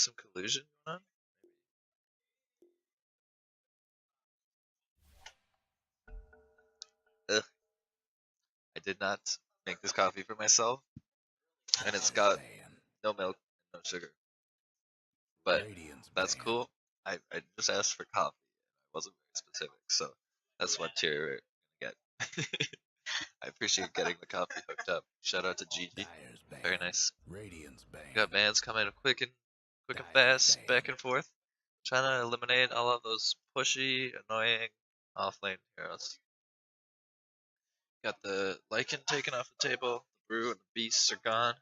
some collusion going on? Ugh. I did not make this coffee for myself, and it's got no milk, no sugar. But that's cool. I just asked for coffee. I wasn't very specific, so that's what tier you're gonna get. I appreciate getting the coffee hooked up. Shout out to Gigi. Very nice. Got bans coming quick and fast, back and forth. Trying to eliminate all of those pushy, annoying offlane heroes. Got the Lycan taken off the table. The Brew and the Beasts are gone.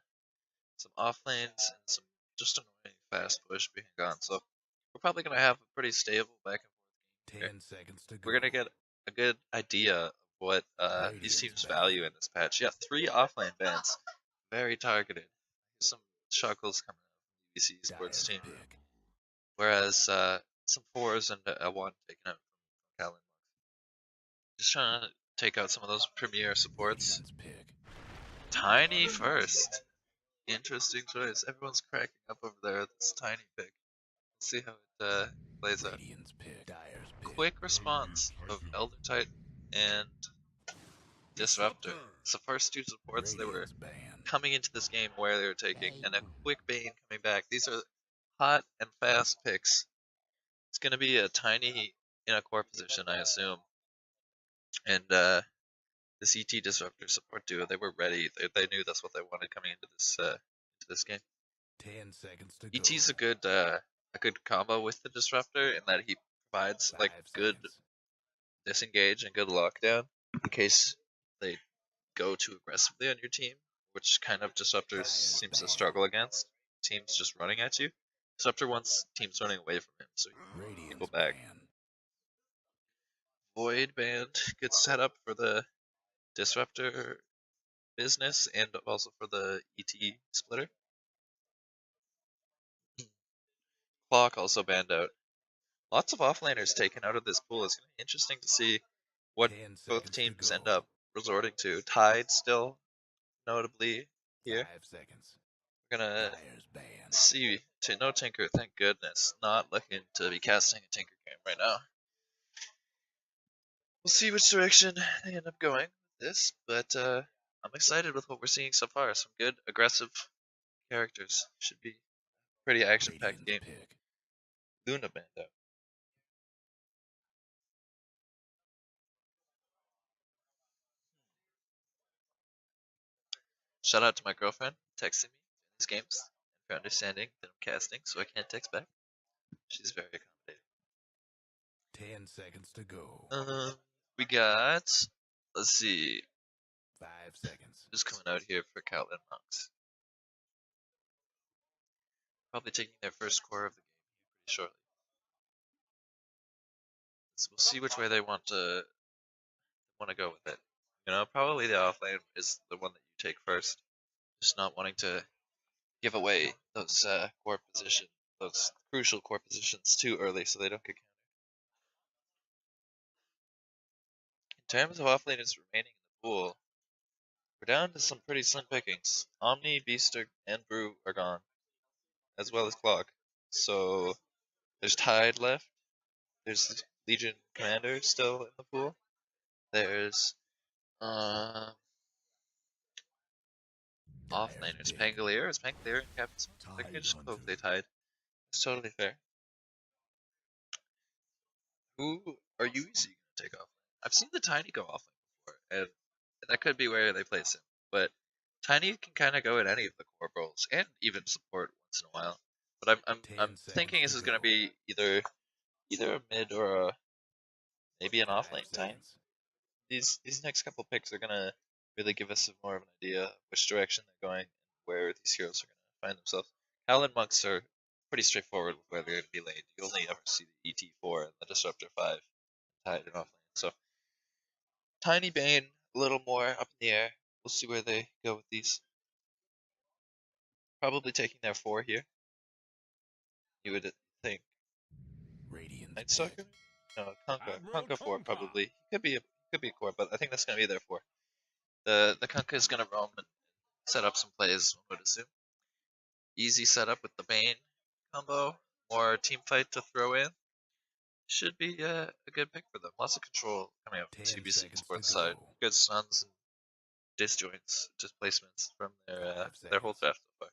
Some offlanes and some just annoying fast push being gone. So we're probably gonna have a pretty stable back and forth game here. We're gonna get a good idea of what these teams value in this patch. Yeah, 3 offlane bans, very targeted. Some shuckles coming out from the UBC eSports team, whereas some 4s and a 1 taken out from Kaolin. Just trying to take out some of those premier supports. Tiny first. Interesting choice. Everyone's cracking up over there at this tiny pick. Let's see how it plays out. Quick response of Elder Titan and Disruptor. It's the first 2 supports they were coming into this game where they were taking, and a quick Bane coming back. These are hot and fast picks. It's going to be a tiny in a core position, I assume. And this ET Disruptor support duo, they were ready. They knew that's what they wanted coming into this game. 10 seconds to ET's a good combo with the Disruptor in that he provides like good disengage and good lockdown in case they go too aggressively on your team, which kind of Disruptor seems to struggle against. Teams just running at you. Disruptor wants teams running away from him, so you can go back. Void Band, good setup for the Disruptor business and also for the ET splitter. Clock also banned out. Lots of offlaners taken out of this pool. It's going to be interesting to see what both teams end up resorting to. Tide still notably here. We're going to see no Tinker, thank goodness. Not looking to be casting a Tinker game right now. We'll see which direction they end up going with this, but I'm excited with what we're seeing so far. Some good aggressive characters. Should be a pretty action-packed game. Luna banned out. Shout out to my girlfriend texting me in these games for understanding that I'm casting, so I can't text back. She's very accommodating. 10 seconds to go. We got, let's see, 5 seconds. Who's coming out here for Kaolin Monks? Probably taking their first core of the game pretty shortly. So we'll see which way they want to go with it. You know, probably the offlane is the one that you take first. Just not wanting to give away those core position, those crucial core positions too early, so they don't get countered. In terms of offlaners remaining in the pool, we're down to some pretty slim pickings. Omni, Beaster, and Brew are gone, as well as Clock. So there's Tide left. There's Legion Commander still in the pool. There's offlaners. Pangolier. Is Pangolier in Captain? I can just hope they tied. It's totally fair. Who are UBC going to take off? I've seen the Tiny go offlane before, and that could be where they place him. But Tiny can kind of go at any of the core roles and even support once in a while. But I'm thinking this is going to be either a mid or a maybe an offlane Tiny. These next couple picks are going to really give us more of an idea of which direction they're going and where these heroes are going to find themselves. Kaolin Monks are pretty straightforward with where they're going to be laid. You only ever see the ET4 and the Disruptor 5 tied and offlane. So Tiny Bane, a little more up in the air. We'll see where they go with these. Probably taking their 4 here. You would think. Night Stalker? No, Kunkka 4 probably. Could be a core, but I think that's gonna be their 4. The Kunkka is gonna roam and set up some plays, one would assume. Easy setup with the Bane. combo, more team fight to throw in. Should be a good pick for them. Lots of control coming out from this 10 UBC seconds to eSports side. go. Good stuns and disjoints, displacements from 5 their whole seconds. draft so far.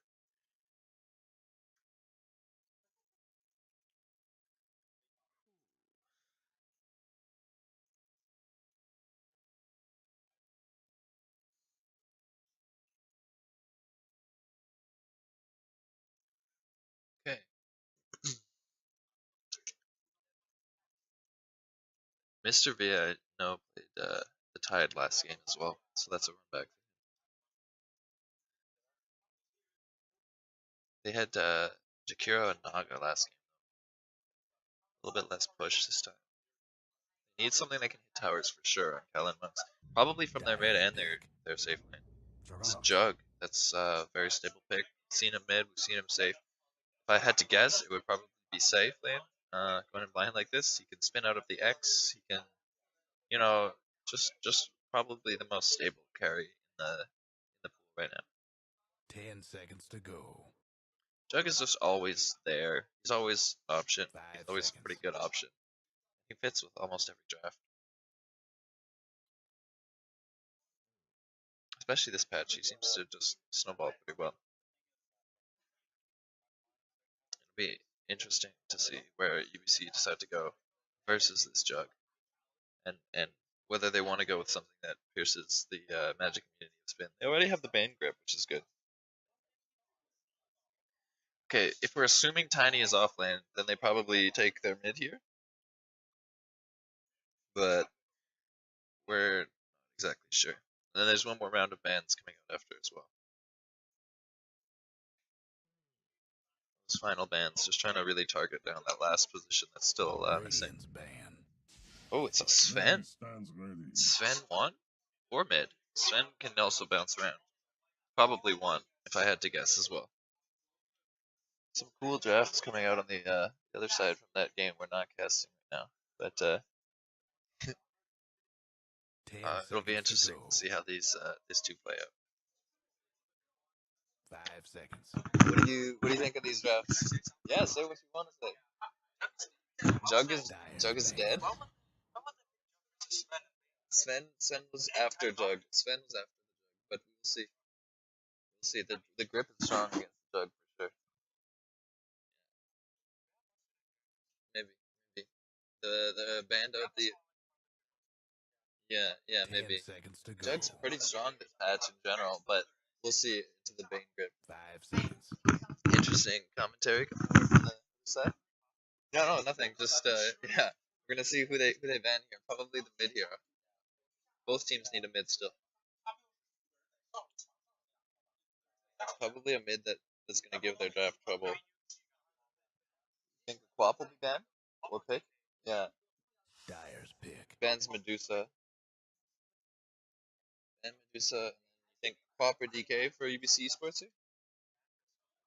Okay. Mr. V, I know, played the Tide last game as well, so that's a run back. They had Jakiro and Naga last game. A little bit less push this time. They need something that can hit towers for sure on Kaolin monks. Probably from their mid and their safe lane. It's a Jug. That's a very stable pick. Seen him mid, we've seen him safe. If I had to guess, it would probably be safe lane. Going in blind like this, he can spin out of the X. He can, you know, just probably the most stable carry in the pool right now. 10 seconds to go. Jug is just always there. He's always an option. 5 He's always seconds. a pretty good option. He fits with almost every draft. Especially this patch, he seems to just snowball pretty well. It'll be interesting to see where UBC decide to go versus this Jug, and whether they want to go with something that pierces the Magic community of spin. They already have the Bane grip, which is good. Okay, if we're assuming Tiny is off lane, then they probably take their mid here. But we're not exactly sure. And then there's one more round of bans coming out after as well. Those final bans, just trying to really target down that last position that's still missing. Ban. Oh, it's a Sven. Sven won? Or mid. Sven can also bounce around. Probably one, if I had to guess as well. Some cool drafts coming out on the other side from that game we're not casting right now. But it'll be interesting to see how these two play out. 5 seconds. What do you think of these drafts? Yeah, say what you want to say. Jug is dead. Sven was after Jug. Sven was after the Jug, but we'll see. We'll see. The grip is strong against the Jug for sure. Maybe. The band of the yeah maybe. 10 seconds to go. Jug's pretty strong this patch in general, but we'll see into the Bane grip. 5 seconds. Interesting commentary coming over from the side. No, nothing. Just yeah, we're gonna see who they ban here. Probably the mid hero. Both teams need a mid still. Probably a mid that's gonna give their draft trouble. Think Quap will be banned or pick? Yeah. Dyer's pick. Bans Medusa. And Medusa. You think Quap or DK for UBC eSports here?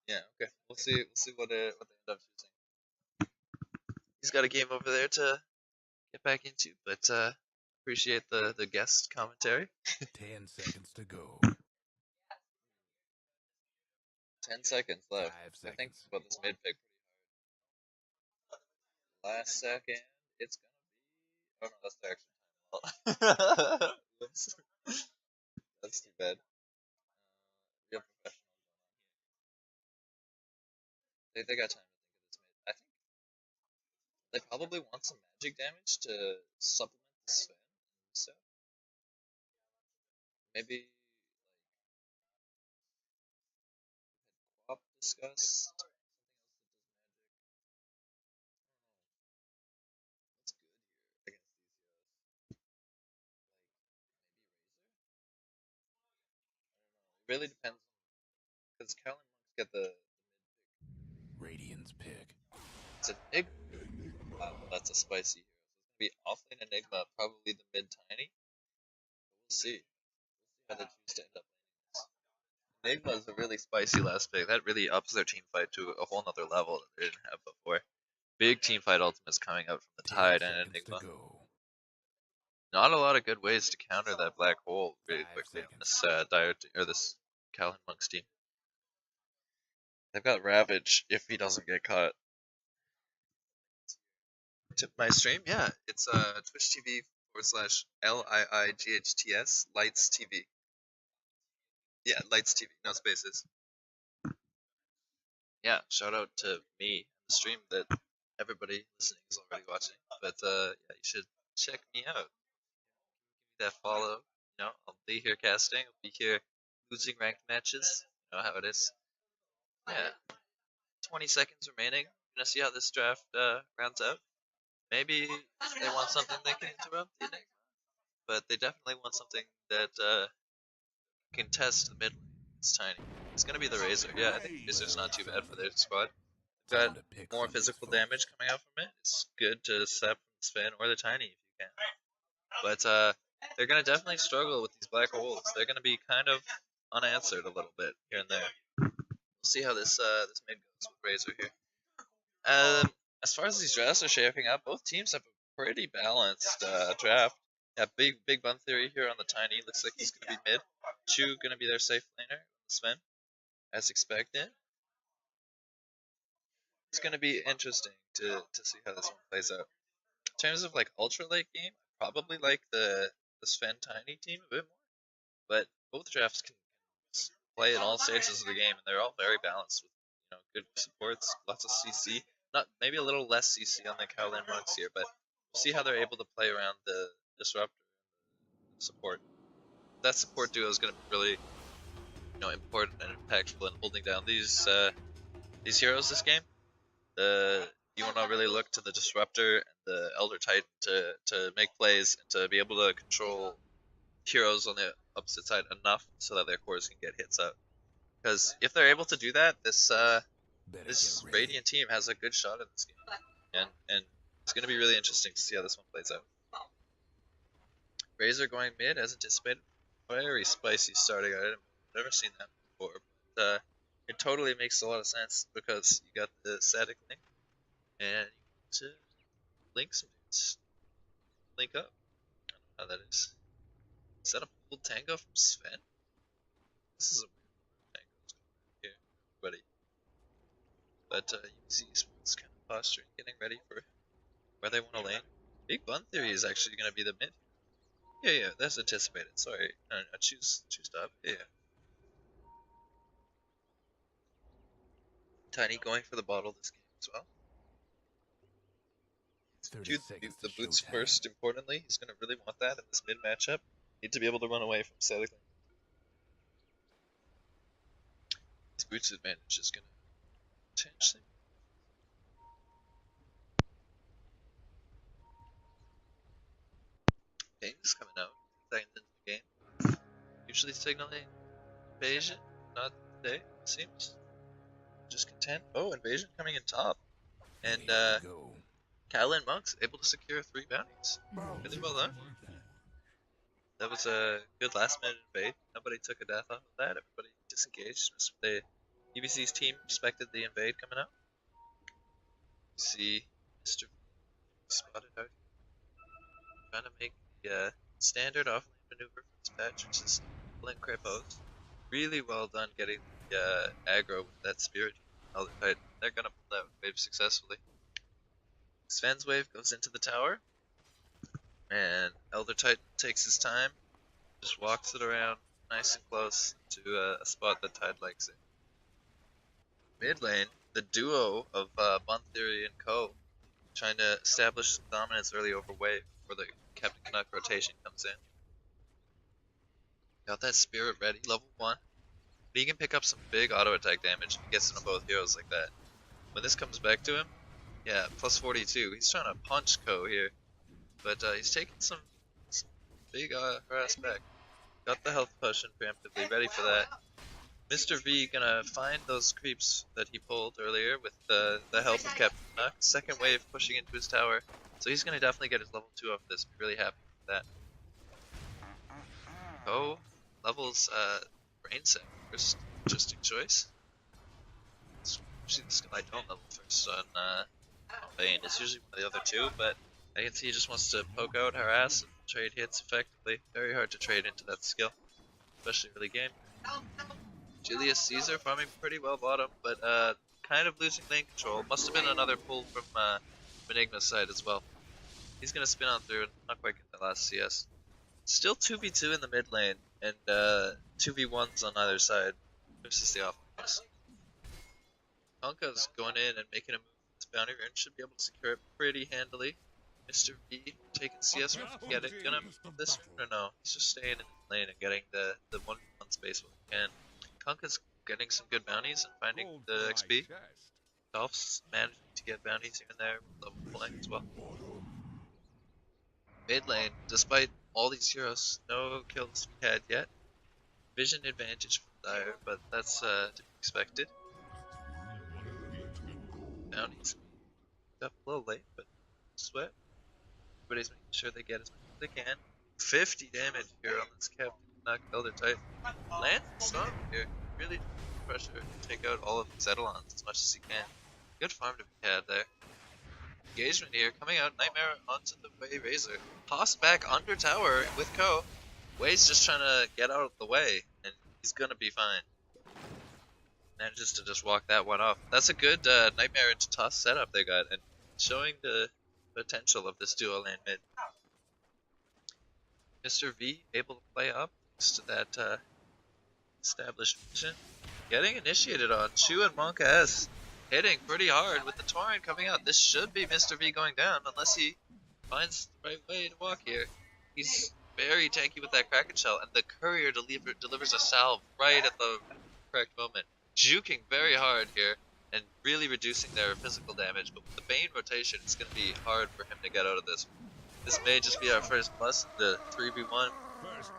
Yeah. Okay. We'll see what they end up choosing. He's got a game over there to get back into, but appreciate the guest commentary. 10 seconds to go. 10 seconds left. 5 seconds. I think about this mid pick. Last second, it's gonna be. Oh no, that's the action time. Whoops. That's too bad. Real professional. They got time to think of this mid. I think they probably want some magic damage to supplement the Sven. So maybe like Quap discuss. What's good here against these heroes? It really depends because Kaolin monks get the Radiant's pick. it's an Enigma. Wow, that's a spicy hero. So it's gonna be offlane Enigma, probably the mid Tiny. But we'll see. How they choose to end up landing. Enigma is a really spicy last pick. That really ups their team fight to a whole nother level that they didn't have before. Big team fight ultimates coming out from the Tide and Enigma. Not a lot of good ways to counter that black hole really quickly on this dire or this Kaolin Monks team. They've got Ravage if he doesn't get caught. To my stream, yeah, it's Twitch TV / LIIGHTS Liightstv. Yeah, Liightstv, no spaces. Yeah, shout out to me, the stream that everybody listening is already watching. But yeah, you should check me out. Give me that follow. You know, I'll be here casting. I'll be here losing ranked matches. You know how it is. Yeah, 20 seconds remaining. Gonna see how this draft rounds out. Maybe they want something they can interrupt the enigma, but they definitely want something that can test the mid lane. It's tiny. It's gonna be the Razor. Yeah, I think Razor's not too bad for their squad. Got more physical damage coming out from it. It's good to set from the Sven or the Tiny if you can. But they're gonna definitely struggle with these black holes. They're gonna be kind of unanswered a little bit here and there. We'll see how this mid goes with Razor here. As far as these drafts are shaping up, both teams have a pretty balanced draft. Yeah, big Bun Theory here on the Tiny. Looks like he's gonna be mid. Chu gonna be their safe laner. Sven, as expected. It's gonna be interesting to see how this one plays out. In terms of like ultra late game, I probably like the Sven Tiny team a bit more, but both drafts can play in all stages of the game, and they're all very balanced with good supports, lots of CC. Not maybe a little less CC on the Kaolin monks here, but we'll see how they're able to play around the disruptor and the support. That support duo is going to be really important and impactful in holding down these heroes this game. You want to really look to the disruptor and the Elder Titan to make plays and to be able to control heroes on the opposite side enough so that their cores can get hits out. Because if they're able to do that, this Radiant team has a good shot in this game, and it's going to be really interesting to see how this one plays out. Razor going mid as anticipated. Very spicy starting item. I've never seen that before, but it totally makes a lot of sense because you got the static link, and you want to link some dudes. Link up. I don't know how that is. Is that a pulled tango from Sven? This is a weird tango's going here, everybody. But UBC eSports kind of posturing, getting ready for where they want to lane. Big Bun Theory is actually going to be the mid. Yeah, that's anticipated. Sorry, I choose top. Yeah. Tiny going for the bottle this game as well. The boots first, importantly. He's going to really want that in this mid matchup. Need to be able to run away from static lane. This boots advantage is going to potentially. Pings coming out. Seconds into the game. Usually signaling invasion. Not today, it seems. Just content. Oh, invasion coming in top. And Kaolin monks able to secure 3 bounties. Really well done. That was a good last minute invade. Nobody took a death off of that. Everybody disengaged. The UBC's team respected the invade coming out. You see Mr. spotted out. Trying to make the standard offlane maneuver for this patch, which is blink Crepos. Really well done getting the aggro with that spirit. They're gonna pull that wave successfully. Sven's wave goes into the tower, and Elder Titan takes his time, just walks it around nice and close to a spot that Tide likes it. Mid lane, the duo of Bun Theory and Co. trying to establish some dominance early over wave before the Captain Canuck rotation comes in. Got that spirit ready, level 1. But he can pick up some big auto attack damage if he gets into both heroes like that. When this comes back to him, yeah, plus 42. He's trying to punch Co here, but he's taking some big harass back. Got the health potion preemptively, ready for that. Mr. V gonna find those creeps that he pulled earlier with the help of Captain Canuck. Second wave pushing into his tower, so he's gonna definitely get his level 2 off this. Be really happy with that. Co levels brain set first. Interesting choice. Usually this guy don't level first on Bane. It's usually one of the other 2, but I can see he just wants to poke out, harass, and trade hits effectively. Very hard to trade into that skill, especially early game. Julius Caesar farming pretty well bottom, but kind of losing lane control. Must have been another pull from Enigma's side as well. He's gonna spin on through and not quite get that last CS. Still 2v2 in the mid lane, and 2v1s on either side versus the offense. Honka's going in and making a move with this bounty rune, should be able to secure it pretty handily. Mr. V taking CS rune, get it, gonna move this rune or no? He's just staying in the lane and getting the 1v1 space when he can. Honka's getting some good bounties and finding the XP. Dolph's managing to get bounties here and there, level pulling as well. Mid lane, despite all these heroes, no kills we had yet. Vision advantage from Dire, but that's to be expected. Bounties up a little late, but sweat. Everybody's making sure they get as much as they can. 50 damage here on this Captain Elder Titan. Lands the storm here. Really pressure to take out all of these Eidolons as much as he can. Good farm to be had there. Engagement here, coming out, Nightmare onto the Way Razor. Tossed back under tower with Ko. Way's just trying to get out of the way, and he's gonna be fine. Manages to just walk that one off. That's a good Nightmare into toss setup they got, and showing the potential of this duo lane mid. Mr. V able to play up thanks to that established vision. Getting initiated on Chu and Monka S. Hitting pretty hard with the Torrent coming out. This should be Mr. V going down unless he finds the right way to walk here. He's very tanky with that Kraken Shell, and the Courier delivers a salve right at the correct moment. Juking very hard here and really reducing their physical damage, but with the Bane rotation, it's going to be hard for him to get out of this. This may just be our first plus, the 3v1.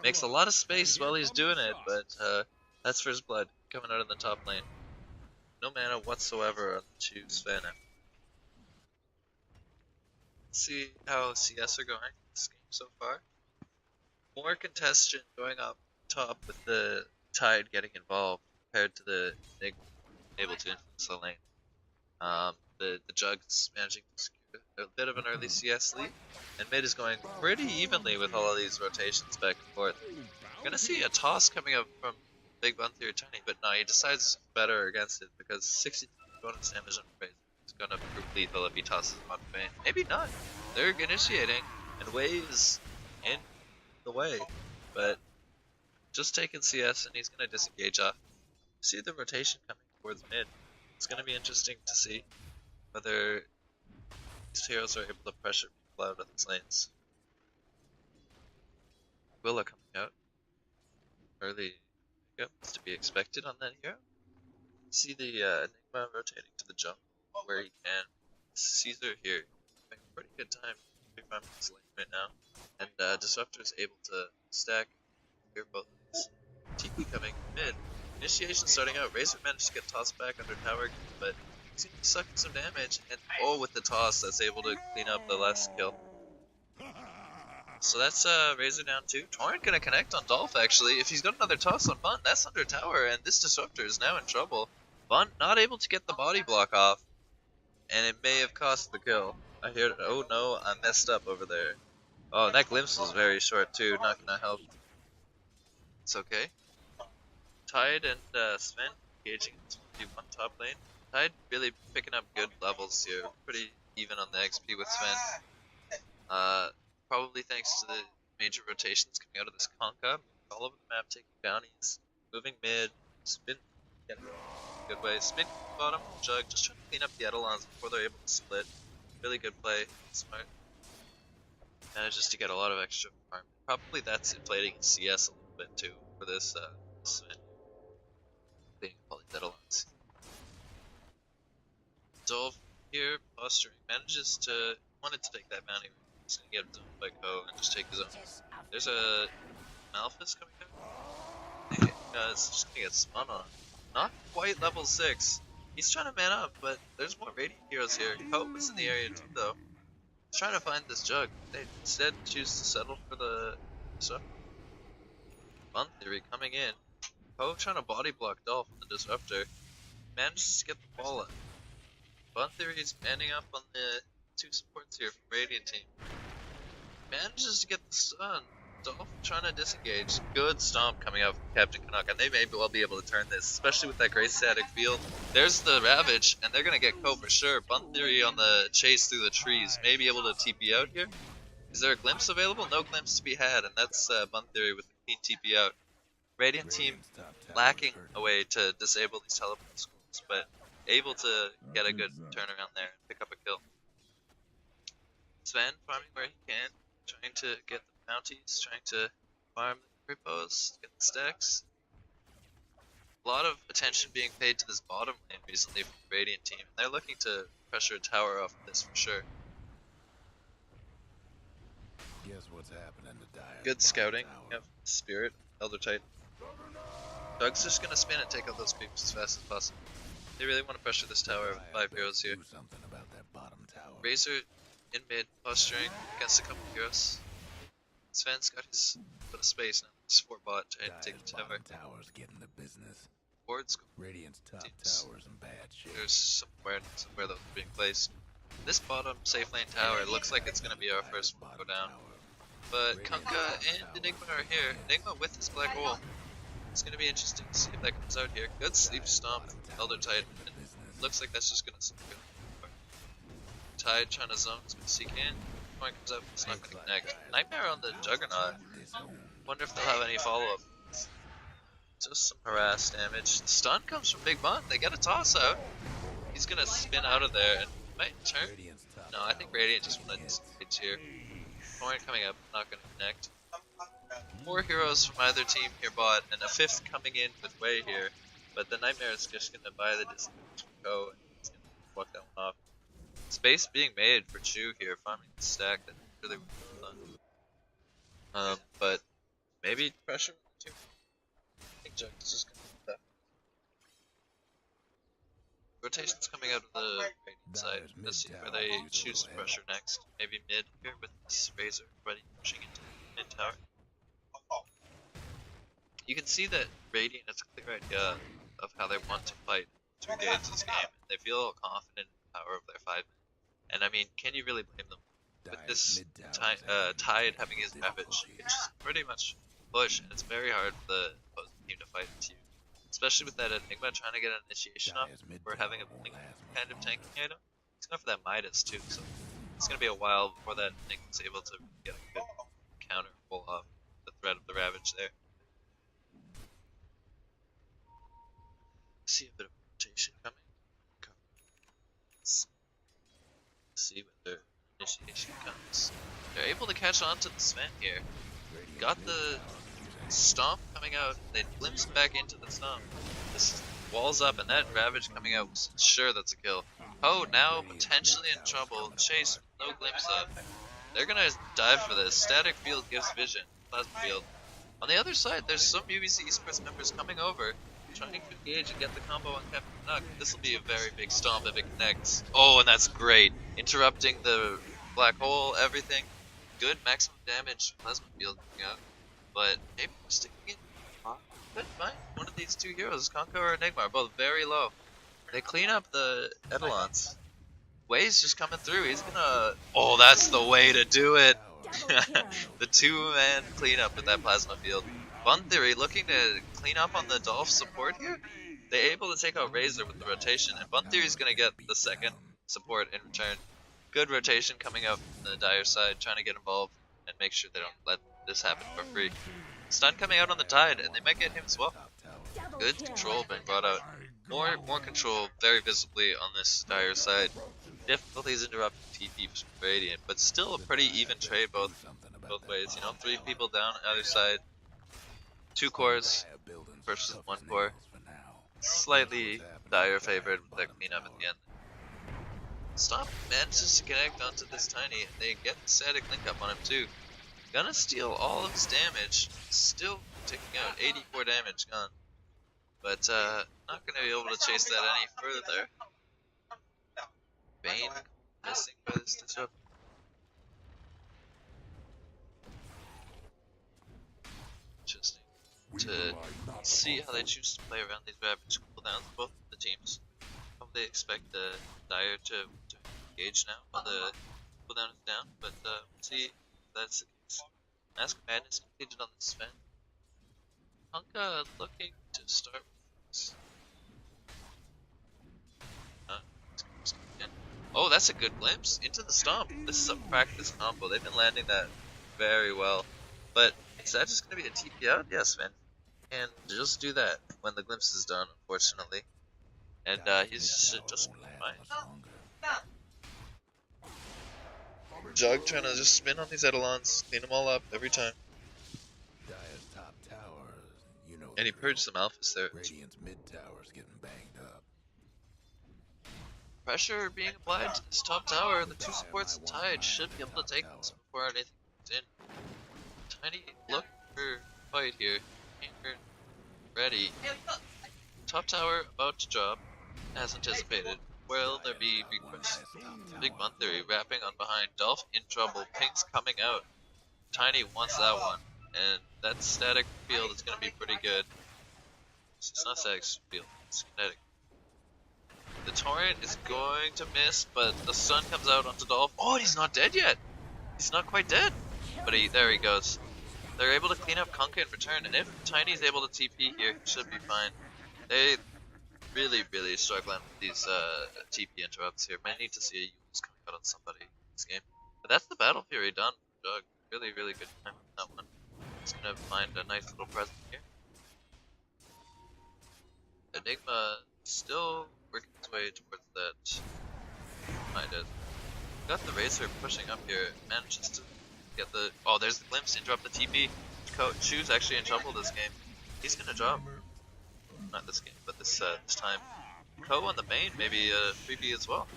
Makes a lot of space while he's doing it, but that's first blood coming out in the top lane. No mana whatsoever on the Chu Sven. Let's see how CS are going this game so far. More contention going up top with the Tide getting involved compared to the Enigma able to influence the lane. The Jug's managing to secure a bit of an early CS lead, and mid is going pretty evenly with all of these rotations back and forth. You're gonna see a toss coming up from Big Bun Theory Tiny, but no, he decides better against it because 60 bonus damage on Razor is gonna prove lethal if he tosses on Bane. Maybe not. They're initiating, and Way is in the way, but just taking CS and he's gonna disengage off. See the rotation coming towards mid. It's gonna be interesting to see whether these heroes are able to pressure people out of these lanes. Willa coming out. Early pickup is to be expected on that hero. See the Enigma rotating to the jungle where he can. Caesar here having a pretty good time farming this lane right now. And Disruptor is able to stack here both of these. TP coming mid. Initiation starting out. Razor managed to get tossed back under tower, but he's gonna be sucking some damage. And oh, with the toss, that's able to clean up the last kill. So that's Razor down 2. Torrent gonna connect on Dolph actually. If he's got another toss on Bun, that's under tower, and this Disruptor is now in trouble. Bun not able to get the body block off, and it may have cost the kill. I hear, oh no, I messed up over there. Oh, that glimpse was very short too, not gonna help. It's okay. Tide and Sven engaging into one top lane. Tide really picking up good levels here, pretty even on the XP with Sven. Probably thanks to the major rotations coming out of this Conca. All over the map taking bounties, moving mid, spin, getting a good way. Spin bottom, Jug, just trying to clean up the Eidolons before they're able to split. Really good play, smart. Manages to get a lot of extra farm. Probably that's inflating CS a little bit too for this Sven. Being all these Eidolons. Dolph here, posturing, manages to, wanted to take that bounty. He's gonna get zoned by Ko and just take his own. There's a Malphus coming down. It's just gonna get spun on. Not quite level 6. He's trying to man up, but there's more Radiant heroes here. Ko is in the area too, though. He's trying to find this Jug. They instead choose to settle for the Disruptor. Bun Theory coming in. Ko trying to body block Dolph with the Disruptor. Manages to get the ball up. Bun Theory is manning up on the 2 supports here from Radiant team. Manages to get the stun. Dolph trying to disengage. Good stomp coming out from Captain Canuck, and they may well be able to turn this, especially with that great static field. There's the Ravage, and they're going to get Ko for sure. Bun Theory on the chase through the trees, may be able to TP out here. Is there a glimpse available? No glimpse to be had, and that's Bun Theory with the clean TP out. Radiant team lacking a way to disable these teleport schools, but able to get a good turnaround there and pick up a kill. Sven farming where he can, trying to get the bounties, trying to farm the creepos, get the stacks. A lot of attention being paid to this bottom lane recently from the Radiant team, and they're looking to pressure a tower off of this for sure. Guess what's happening to Dire? Good scouting. You have Spirit, Elder Titan. Doug's just gonna spin and take out those creeps as fast as possible. They really want to pressure this tower with 5 heroes here. Do something about that bottom tower. Razor in mid, posturing against a couple heroes. Sven's got his bit of space now. It's 4 bot trying to take the tower. Tower's getting the business. Boards go. Radiant's top Teams. tower's in bad shape. There's some awareness of where those are being placed. This bottom safe lane tower looks like it's going to be our first one to go down. But Kunkka and Enigma are here. Enigma with his black hole. It's going to be interesting to see if that comes out here. Good sleep stomp from Elder Titan. Looks like that's just going to go. Tide trying to zone as good as he can. Point comes out, it's not going to connect. Nightmare on the Juggernaut. Wonder if they'll have any follow up. Just some harass damage. The stun comes from Big Bun. They get a toss out. He's going to spin out of there and might turn. No, I think Radiant just wanted to disengage here. Point coming up, not going to connect. 4 heroes from either team here bot, and a 5th coming in with Wei here. But the Nightmare is just going to buy the distance from Ko, and he's going to walk that one off. Space being made for Chu here, farming the stack that really fun. But maybe pressure on the 2. I think Jug is just going to do that. Rotation's coming out of the Radiant side. Let's see where they choose to pressure next. Maybe mid here with this Razor ready pushing into mid tower. You can see that Radiant has a clear idea of how they want to fight to engage this game. They feel confident in the power of their 5 men. And I mean, can you really blame them? With this Tide having his Ravage, you can just pretty much push, and it's very hard for the opposing team to fight into you. Especially with that Enigma trying to get an initiation off, or having a blink kind of tanking item. He's going for that Midas too, so it's going to be a while before that Enigma's able to get a good counter pull off the threat of the Ravage there. See a bit of rotation coming. See whether initiation comes. They're able to catch on to the Sven here. Got the stomp coming out. They glimpse back into the stomp. This walls up, and that Ravage coming out. Sure, that's a kill. Oh, now potentially in trouble. Chase, no glimpse up. They're gonna dive for this. Static field gives vision. Plasma field. On the other side, there's some UBC eSports members coming over, trying to engage and get the combo on Captain Canuck. This will be a very big stomp if it connects. Oh, and that's great. Interrupting the black hole, everything. Good maximum damage, plasma field coming out. But maybe we're sticking it. Good, fine. One of these 2 heroes, Kunkka or Enigma, are both very low. They clean up the Eidolons. Wei's just coming through. He's gonna... Oh, that's the way to do it. The 2-man cleanup with that plasma field. Bun Theory looking to clean up on the Dolph support here. They're able to take out Razor with the rotation, and Bun Theory's gonna get the 2nd support in return. Good rotation coming out from the Dire side, trying to get involved and make sure they don't let this happen for free. Stun coming out on the Tide, and they might get him as well. Good control being brought out. More control very visibly on this Dire side. Difficulties interrupting TP from Radiant, but still a pretty even trade both ways. You know, 3 people down either side. 2 cores versus 1 core. Slightly Dire favored with that cleanup at the end. Stop manages to connect onto this Tiny, and they get the static link up on him too. Gonna steal all of his damage. Still taking out 84 damage gone. But not gonna be able to chase that any further. Bane missing by this disrupt. Interesting to see how they choose to play around these Ravage cooldowns, both of the teams. Probably expect the Dire to engage now while the cooldown is down, but we'll see if that's the case. Mask Madness completed on the Sven. Honka looking to start with this. Oh, that's a good glimpse into the stomp. This is a practice combo. They've been landing that very well. But is that just going to be a TP out? Yes, Sven. And just do that when the glimpse is done, unfortunately. And he's just fine. Jug trying to just spin on these Eidolons, clean them all up every time. Dire's top tower, you know. And he purged some alphas there. Radiant's mid tower's getting banged up. Pressure being applied to this top tower. The two supports and Tide should be able to take this before anything comes in. Tiny look for fight here. Hammer ready. Top tower about to drop, as anticipated. Will there be requests? Big Bun Theory wrapping on behind. Dolph in trouble. Pink's coming out. Tiny wants that one. And that static field is going to be pretty good. It's not static field, it's kinetic. The torrent is going to miss, but the sun comes out onto Dolph. Oh, he's not dead yet! He's not quite dead! But there he goes. They're able to clean up Kunkka in return, and if Tiny's able to TP here, he should be fine. They really struggling with these TP interrupts here. Might need to see a use coming out on somebody in this game. But that's the battle fury done for Jug. Really good time with that one. He's gonna find a nice little present here. Enigma still working his way towards that. I did. Got the Razor pushing up here. Manages to get the. Oh, there's the glimpse. Interrupt the TP. Chu's actually in trouble this game. He's gonna drop. Not this game, but this time. Ko on the main, maybe a freebie as well.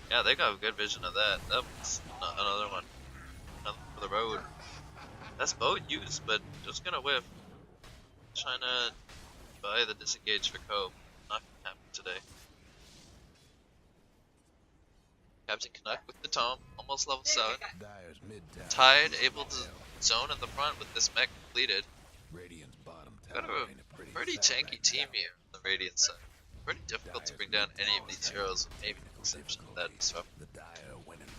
Yeah, they got a good vision of that. That was another one. Another for the road. That's boat use, but just gonna whiff. Trying to buy the disengage for Ko. Not gonna happen today. Captain Canuck with the tome, almost level 7. Tide able to zone in the front with this mech completed. Got a pretty tanky team here on the Radiant side. Pretty difficult to bring down any of these heroes, with maybe the exception of that disruptor.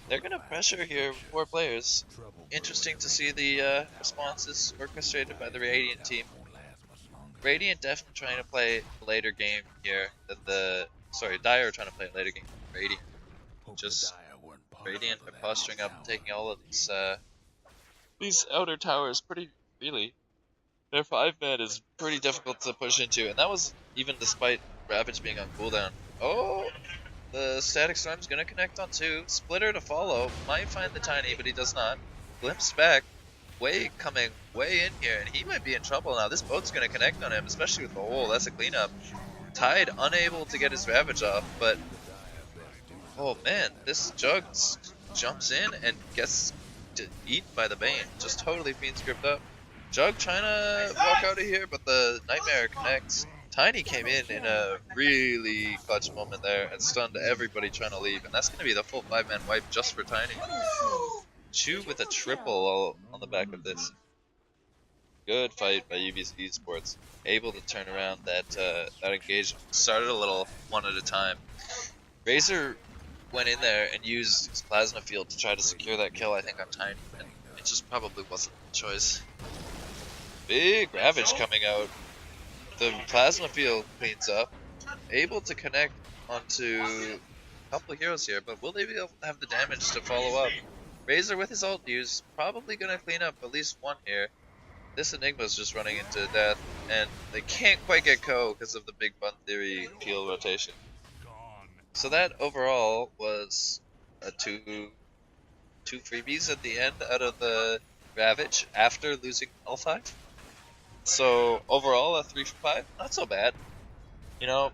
They're gonna pressure here 4 players. Interesting to see the responses orchestrated by the Radiant team. Radiant definitely trying to play a later game here than Dire trying to play a later game than Radiant. Just Radiant are posturing up and taking all of these outer towers really. Their 5-man is pretty difficult to push into, and that was even despite Ravage being on cooldown. Oh, the Static Storm's gonna connect on 2. Splitter to follow. Might find the Tiny, but he does not. Glimpse back. Way coming way in here, and he might be in trouble now. This boat's gonna connect on him, especially with the hole. That's a cleanup. Tide unable to get his Ravage off, but oh man, this Jug jumps in and gets eaten by the Bane. Just totally Fiend's gripped up. Jug trying to walk out of here, but the Nightmare connects. Tiny came in a really clutch moment there and stunned everybody trying to leave, and that's going to be the full 5-man wipe just for Tiny. Chu with a triple on the back of this. Good fight by UBC eSports. Able to turn around that engagement. Started a little one at a time. Razor went in there and used his plasma field to try to secure that kill, I think, on Tiny, and it just probably wasn't the choice. Big Ravage coming out. The plasma field cleans up. Able to connect onto a couple of heroes here, but will they be able to have the damage to follow up? Razor with his ult use, probably going to clean up at least one here. This Enigma's just running into death, and they can't quite get Ko because of the Big Bun Theory peel rotation. So that overall was a two freebies at the end out of the Ravage after losing all 5. So overall a 3 for 5, not so bad. You know,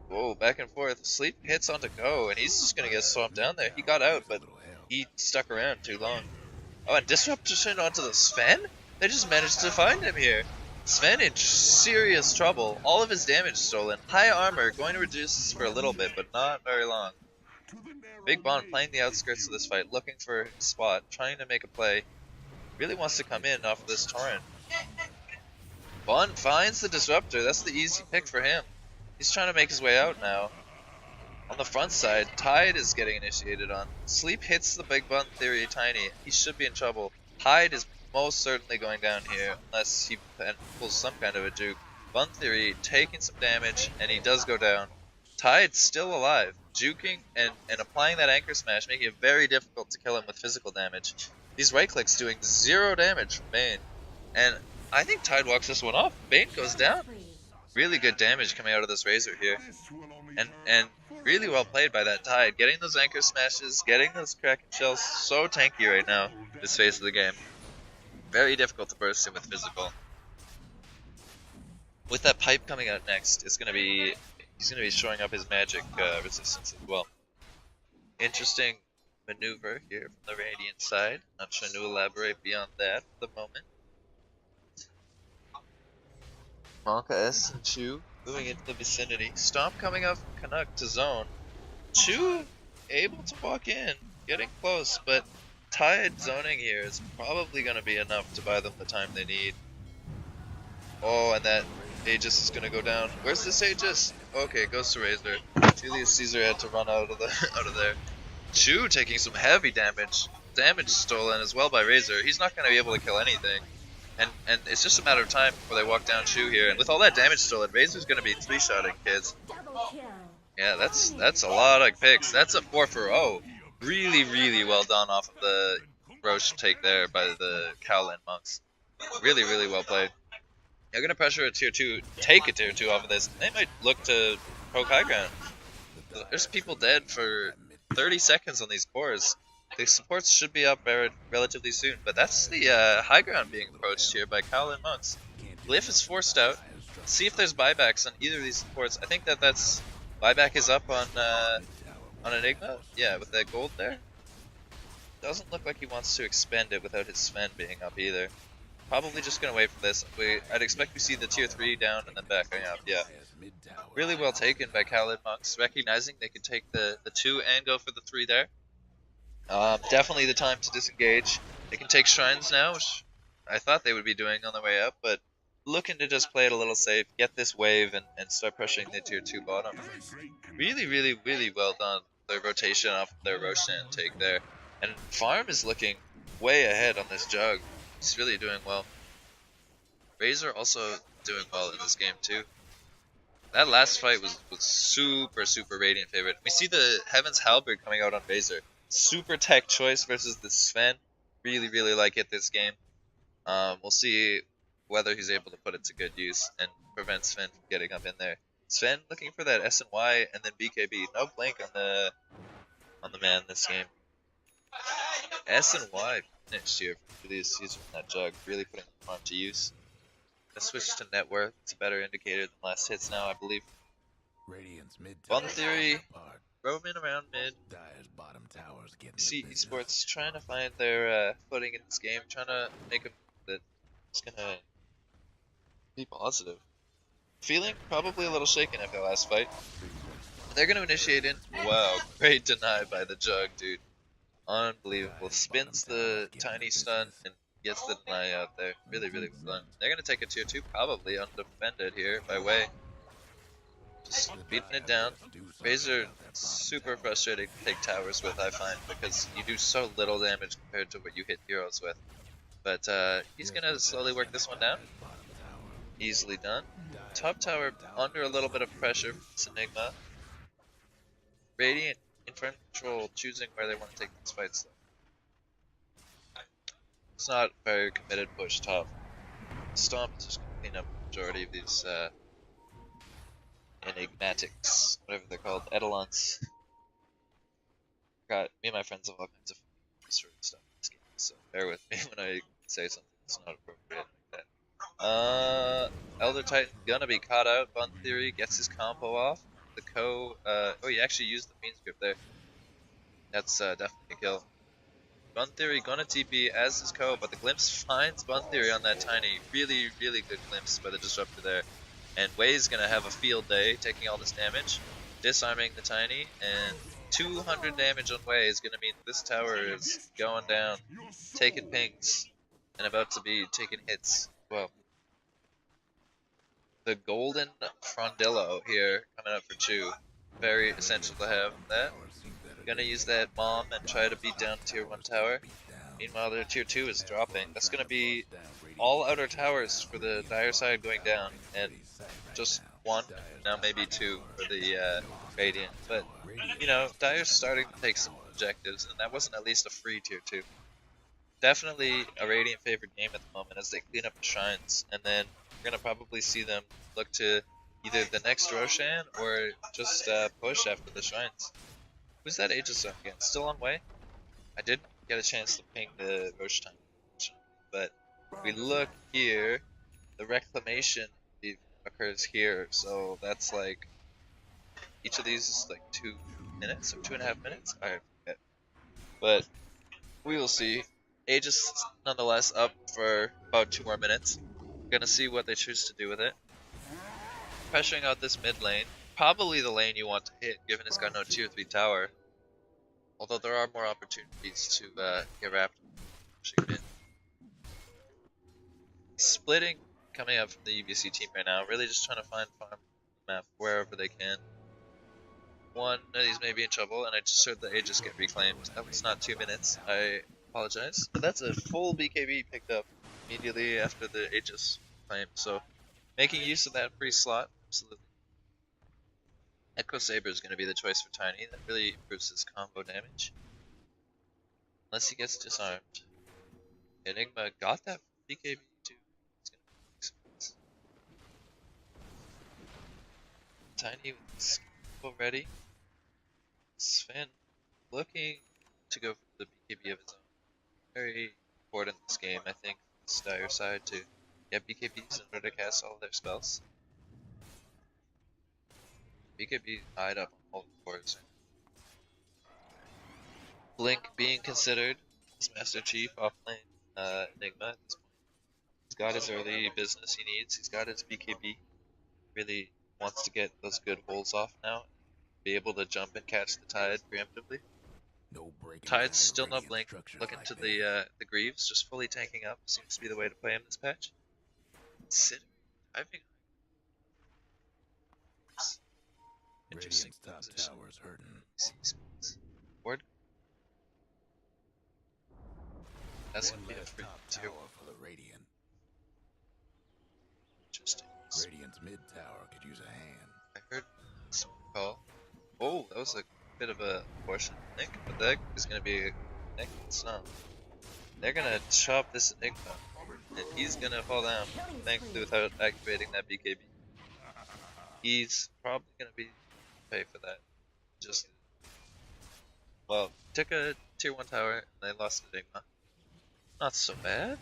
whoa, back and forth. Sleep hits onto Ko, and he's just gonna get swamped down there. He got out, but he stuck around too long. Oh, and disruption onto the Sven? They just managed to find him here. Sven in serious trouble. All of his damage stolen. High armor, going to reduce this for a little bit, but not very long. Big Bon playing the outskirts of this fight, looking for a spot, trying to make a play. Really wants to come in off of this torrent. Bon finds the disruptor. That's the easy pick for him. He's trying to make his way out now. On the front side, Tide is getting initiated on. Sleep hits the Big Bun Theory Tiny. He should be in trouble. Tide is most certainly going down here unless he pulls some kind of a juke. Bun Theory taking some damage, and he does go down. Tide's still alive, juking and applying that anchor smash, making it very difficult to kill him with physical damage. These right clicks doing 0 damage from Bane, and I think Tide walks this one off. Bane goes down. Really good damage coming out of this Razor here, and really well played by that Tide. Getting those anchor smashes, getting those Kraken shells, so tanky right now. This phase of the game, very difficult to burst in with physical. With that pipe coming out next, he's gonna be showing up his magic resistance as well. Interesting maneuver here from the Radiant side. Not trying to elaborate beyond that for the moment. Monka S and Chu moving into the vicinity. Stomp coming up from Canuck to zone. Chu able to walk in, getting close, but Tide zoning here is probably going to be enough to buy them the time they need. Oh, and that Aegis is going to go down. Where's this Aegis? Okay, it goes to Razor. Julius Caesar had to run out of there. Chu taking some heavy damage. Damage stolen as well by Razor. He's not going to be able to kill anything. And it's just a matter of time before they walk down Chu here. And with all that damage stolen, Razor's going to be 3-shotting kids. Yeah, that's a lot of picks. That's a 4-for-0. Really, really well done off of the Roche take there by the Kaolin monks. Really, really well played. They're going to pressure a tier 2, take a tier 2 off of this. They might look to poke high ground. There's people dead for 30 seconds on these cores. The supports should be up relatively soon, but that's the high ground being approached here by Kaolin monks. Glyph is forced out. See if there's buybacks on either of these supports. I think that's buyback is up on Enigma. Yeah, with that gold there. Doesn't look like he wants to expend it without his Sven being up either. Probably just gonna wait for this. I'd expect we see the tier 3 down and then backing up. Yeah. Really well taken by Kaolin monks, recognizing they could take the 2 and go for the 3 there. Definitely the time to disengage. They can take shrines now, which I thought they would be doing on the way up, but looking to just play it a little safe, get this wave, and start pushing the tier 2 bottom. Really, really, really well done. Their rotation off of their Roshan take there. And Farm is looking way ahead on this jug. He's really doing well. Razor also doing well in this game too. That last fight was super, super Radiant favorite. We see the Heaven's Halberd coming out on Razor. Super tech choice versus the Sven. Really, really like it this game. We'll see whether he's able to put it to good use and prevent Sven from getting up in there. Sven looking for that S and Y and then BKB. No blink on the man this game. S and Y finished here for these seasons from that jug. Really putting the farm to use. Let's switch to net worth. It's a better indicator than last hits now, I believe. Bun Theory roaming around mid. You see eSports trying to find their footing in this game, trying to make a move that's gonna be positive. Feeling probably a little shaken after the last fight. They're gonna initiate in. Wow, great deny by the jug, dude. Unbelievable. Spins the tiny stun and gets the deny out there. Really, really fun. They're gonna take a tier 2 probably undefended here by Way. Just beating it down. Razor super frustrating to take towers with, I find, because you do so little damage compared to what you hit heroes with. But he's gonna slowly work this one down. Easily done. Top tower under a little bit of pressure from Enigma. Radiant in front control, choosing where they want to take these fights though. It's not a very committed push top. Stomp is just gonna clean up the majority of these enigmatics, whatever they're called, etalons. Me and my friends have all kinds of sort of stuff in this game, so bear with me when I say something that's not appropriate like that. Elder Titan gonna be caught out. Bun Theory gets his combo off. The oh, he actually used the Fiend script there. That's definitely a kill. Bun Theory gonna TP as his but the glimpse finds Bun Theory on that tiny. Really, really good glimpse by the Disruptor there. And Way's gonna have a field day, taking all this damage, disarming the tiny, and 200 damage on Way is gonna mean this tower is going down, taking pings, and about to be taking hits. Well, the golden Frondillo here coming up for Chu. Very essential to have that. Gonna use that bomb and try to beat down tier 1 tower. Meanwhile, their tier 2 is Have dropping. fun That's trying going to to be bust down Radiant's all outer middle towers tower. for the Radiant's dire side bottom going tower down, ain't a and pretty sight right just now. one, Dire's now top maybe two tower for the knows the Radiant. top But, tower. Radiant's you know, Dire's middle starting bottom to take some towers. objectives, and that wasn't at least a free tier 2. Definitely a Radiant favored game at the moment as they clean up the shrines, and then we're going to probably see them look to either the next Roshan or just push after the shrines. Who's that Aegis Zone again? Still on way? I didn't get a chance to ping the Rosh time, but we look here, the reclamation occurs here, so that's like, each of these is like 2 minutes or 2.5 minutes? I forget. But we will see. Aegis nonetheless up for about 2 more minutes. Gonna see what they choose to do with it. Pressuring out this mid lane. Probably the lane you want to hit, given it's got no tier 3 tower. Although there are more opportunities to get wrapped in. Splitting coming up from the UBC team right now. Really just trying to find farm map wherever they can. One of these may be in trouble, and I just heard the Aegis get reclaimed. That was not 2 minutes. I apologize. But that's a full BKB picked up immediately after the Aegis claim. So making use of that free slot, absolutely. Echo Saber is going to be the choice for Tiny. That really improves his combo damage. Unless he gets disarmed. Enigma got that BKB too. It's going to make sense. Tiny with his combo ready. Sven looking to go for the BKB of his own. Very important in this game, I think, for this dire side to get BKBs in order to cast all of their spells. BKB eyed up on all the boards. Blink being considered as Master Chief off lane Enigma at this point. He's got his early business he needs, he's got his BKB. Really wants to get those good holes off now. Be able to jump and catch the tide preemptively. No breaking Tide's down still no Radiant blink. structures Looking like to this. the Greaves, just fully tanking up. Seems to be the way to play him this patch. Sitting, diving. Interesting Radiant's top position. tower's hurting. Ward. That's One gonna be a less free top tier. tower for the Radiant. Interesting. Radiant's mid tower could use a hand. I heard someone call. Oh, that was a bit of a portion. I think, but that is gonna be a next. They're gonna chop this Enigma, and he's gonna fall down. Thankfully, without activating that BKB. He's probably gonna be pay for that. Just well, took a tier 1 tower and they lost Enigma. Not so bad.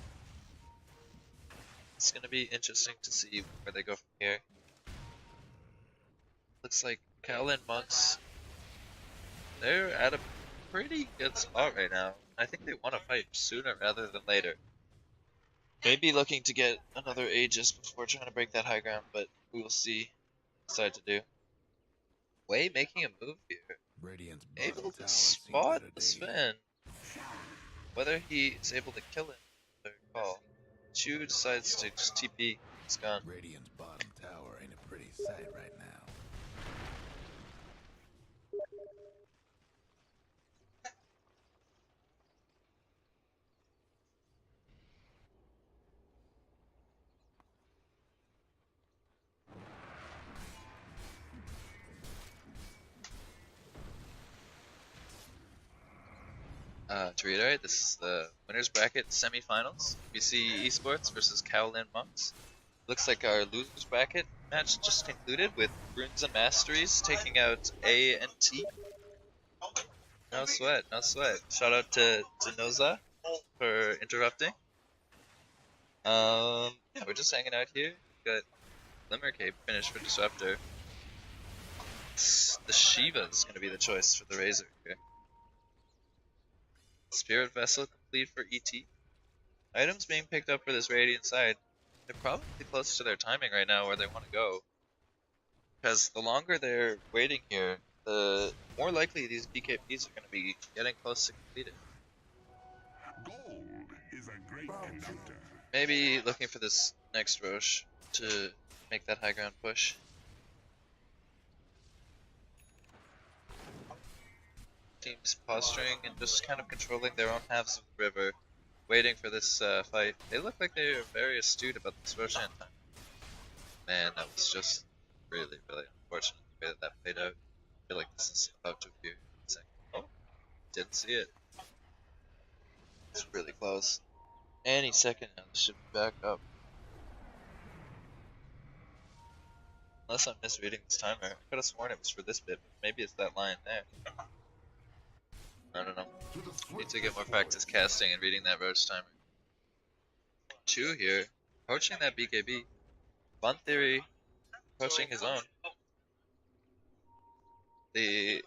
It's gonna be interesting to see where they go from here. Looks like Kaolin Monks, they're at a pretty good spot right now. I think they want to fight sooner rather than later. Maybe looking to get another Aegis before trying to break that high ground, but we will see what they decide to do. Wei making a move here. Radiant's Able bottom to tower spot seen the better days. Sven. Whether he is able to kill him, their call. Chu decides to just TP. It's gone. Radiant's bottom tower ain't a pretty sight right now. To reiterate, this is the winners bracket semifinals. UBC eSports versus Kaolin Monks. Looks like our losers bracket match just concluded with Runes and Masteries taking out A and T. No sweat, no sweat. Shout out to Noza for interrupting. Yeah, we're just hanging out here. Got Glimmer Cape finished for Disruptor. The Shiva is going to be the choice for the Razor here. Spirit Vessel complete for ET. Items being picked up for this Radiant side. They're probably close to their timing right now where they want to go. Because the longer they're waiting here, the more likely these BKBs are going to be getting close to completed. Gold is a great conductor. Maybe looking for this next Roche to make that high ground push. teams posturing and just kind of controlling their own halves of the river, waiting for this fight. They look like they are very astute about this Roshan time. Man, that was just really, really unfortunate the way that that played out. I feel like this is about to appear in a second. Oh, didn't see it. It's really close. Any second now, this should be back up. Unless I'm misreading this timer. I could have sworn it was for this bit, but maybe it's that line there. I don't know. Need to get more practice casting and reading that Roach timer. 2 here, approaching that BKB. Fun Theory, approaching his own. The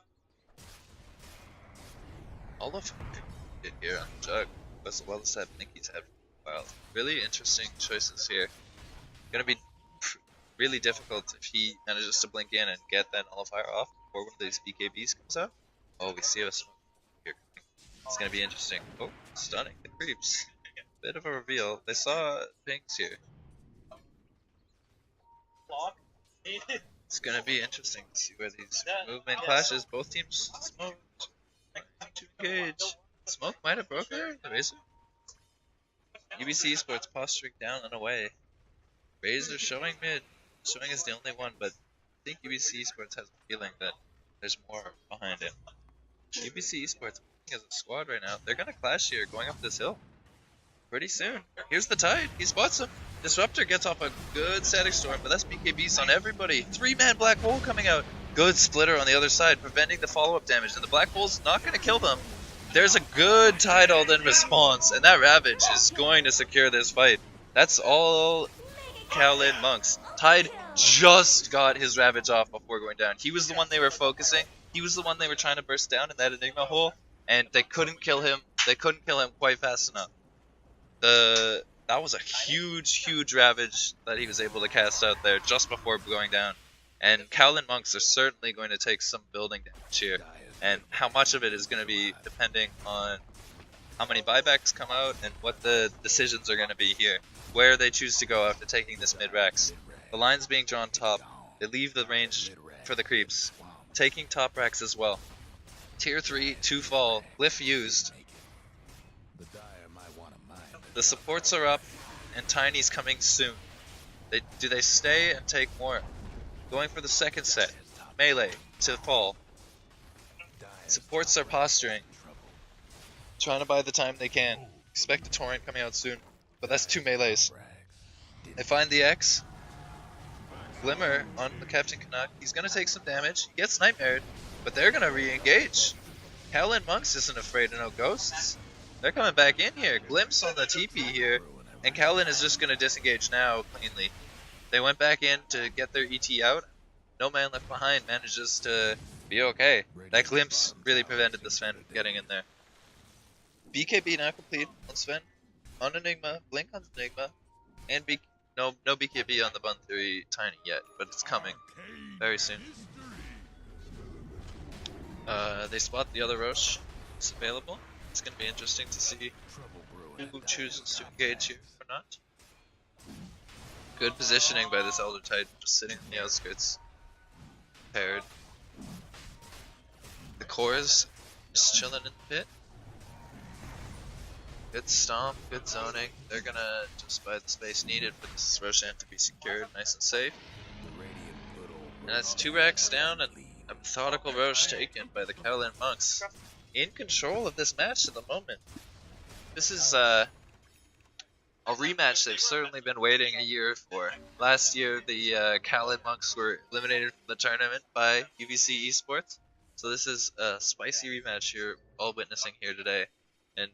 Olaf get here on the jug, as well as that Nikki's had for a while. Really interesting choices here. Gonna be really difficult if he manages to blink in and get that nullifier off before one of these BKBs comes out. Oh, we see a smoke here coming. It's gonna be interesting. Oh, stunning the creeps. Bit of a reveal. They saw pings here. It's gonna be interesting to see where these movement clashes. Both teams smoked. To engage. Smoke might have broken her. The Razor. UBC eSports posturing down and away. Razor showing mid. Showing is the only one, but I think UBC eSports has a feeling that there's more behind it. UBC eSports as a squad right now. They're gonna clash here, going up this hill. Pretty soon. Here's the Tide. He spots him. Disruptor gets off a good static storm, but that's BKBs on everybody. 3-man black hole coming out. Good splitter on the other side, preventing the follow-up damage, and the black hole's not going to kill them. There's a good Tidal in response, and that Ravage is going to secure this fight. That's all Kaolin Monks. Tide just got his Ravage off before going down. He was the one they were focusing. He was the one they were trying to burst down in that Enigma hole, and they couldn't kill him. They couldn't kill him quite fast enough. That was a huge Ravage that he was able to cast out there just before going down. And Kaolin Monks are certainly going to take some building damage here. And how much of it is going to be depending on how many buybacks come out and what the decisions are going to be here. Where they choose to go after taking this mid-racks. The line's being drawn top. They leave the range for the creeps. Taking top racks as well. Tier 3, 2 fall. Glyph used. The supports are up, and Tiny's coming soon. Do they stay and take more? Going for the second set. Melee to fall. Supports are posturing. Trying to buy the time they can. Expect a torrent coming out soon. But that's 2 melees. They find the X. Glimmer on the Captain Canuck. He's going to take some damage. He gets nightmared. But they're going to re-engage. Kaolin Monks isn't afraid of no ghosts. They're coming back in here. Glimpse on the TP here. And Kaolin is just going to disengage now cleanly. They went back in to get their ET out. No man left behind manages to be okay. That glimpse really prevented the Sven from getting in there. BKB now complete on Sven. On Enigma. Blink on Enigma. And no BKB on the Bun Theory Tiny yet. But it's coming very soon. They spot the other Roche. It's available. It's going to be interesting to see who chooses to engage here or not. Good positioning by this Elder Titan, just sitting on the outskirts. Paired. The cores just chilling in the pit. Good stomp, good zoning. They're gonna just buy the space needed for this Roshan to be secured, nice and safe. And that's 2 racks down and a methodical Roche taken by the Kaolin Monks. In control of this match at the moment. This is a rematch they've certainly been waiting a year for. Last year, the Kaolin Monks were eliminated from the tournament by UBC eSports. So this is a spicy rematch you're all witnessing here today. And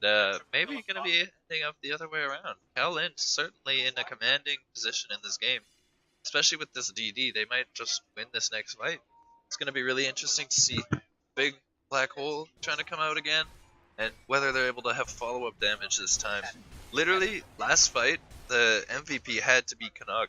maybe going to be ending up the other way around. Kaolin certainly in a commanding position in this game. Especially with this DD, they might just win this next fight. It's going to be really interesting to see big black hole trying to come out again, and whether they're able to have follow-up damage this time. Literally, last fight, the MVP had to be Canuck.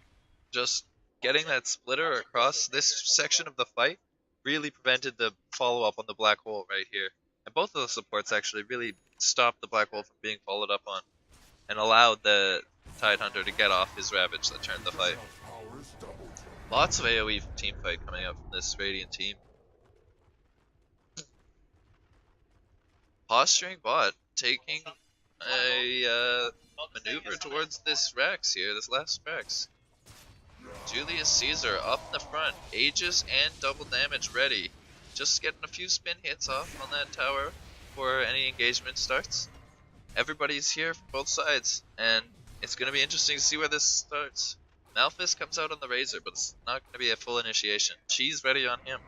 Just getting that splitter across this section of the fight really prevented the follow-up on the black hole right here. And both of the supports actually really stopped the black hole from being followed up on, and allowed the Tide Hunter to get off his Ravage that turned the fight. Lots of AoE team fight coming up from this Radiant team. Posturing bot taking a maneuver towards this Rex here, this last Rex. Julius Caesar up in the front, Aegis and double damage ready. Just getting a few spin hits off on that tower before any engagement starts. Everybody's here from both sides, and it's going to be interesting to see where this starts. Malphus comes out on the Razor, but it's not going to be a full initiation. Cheese ready on him.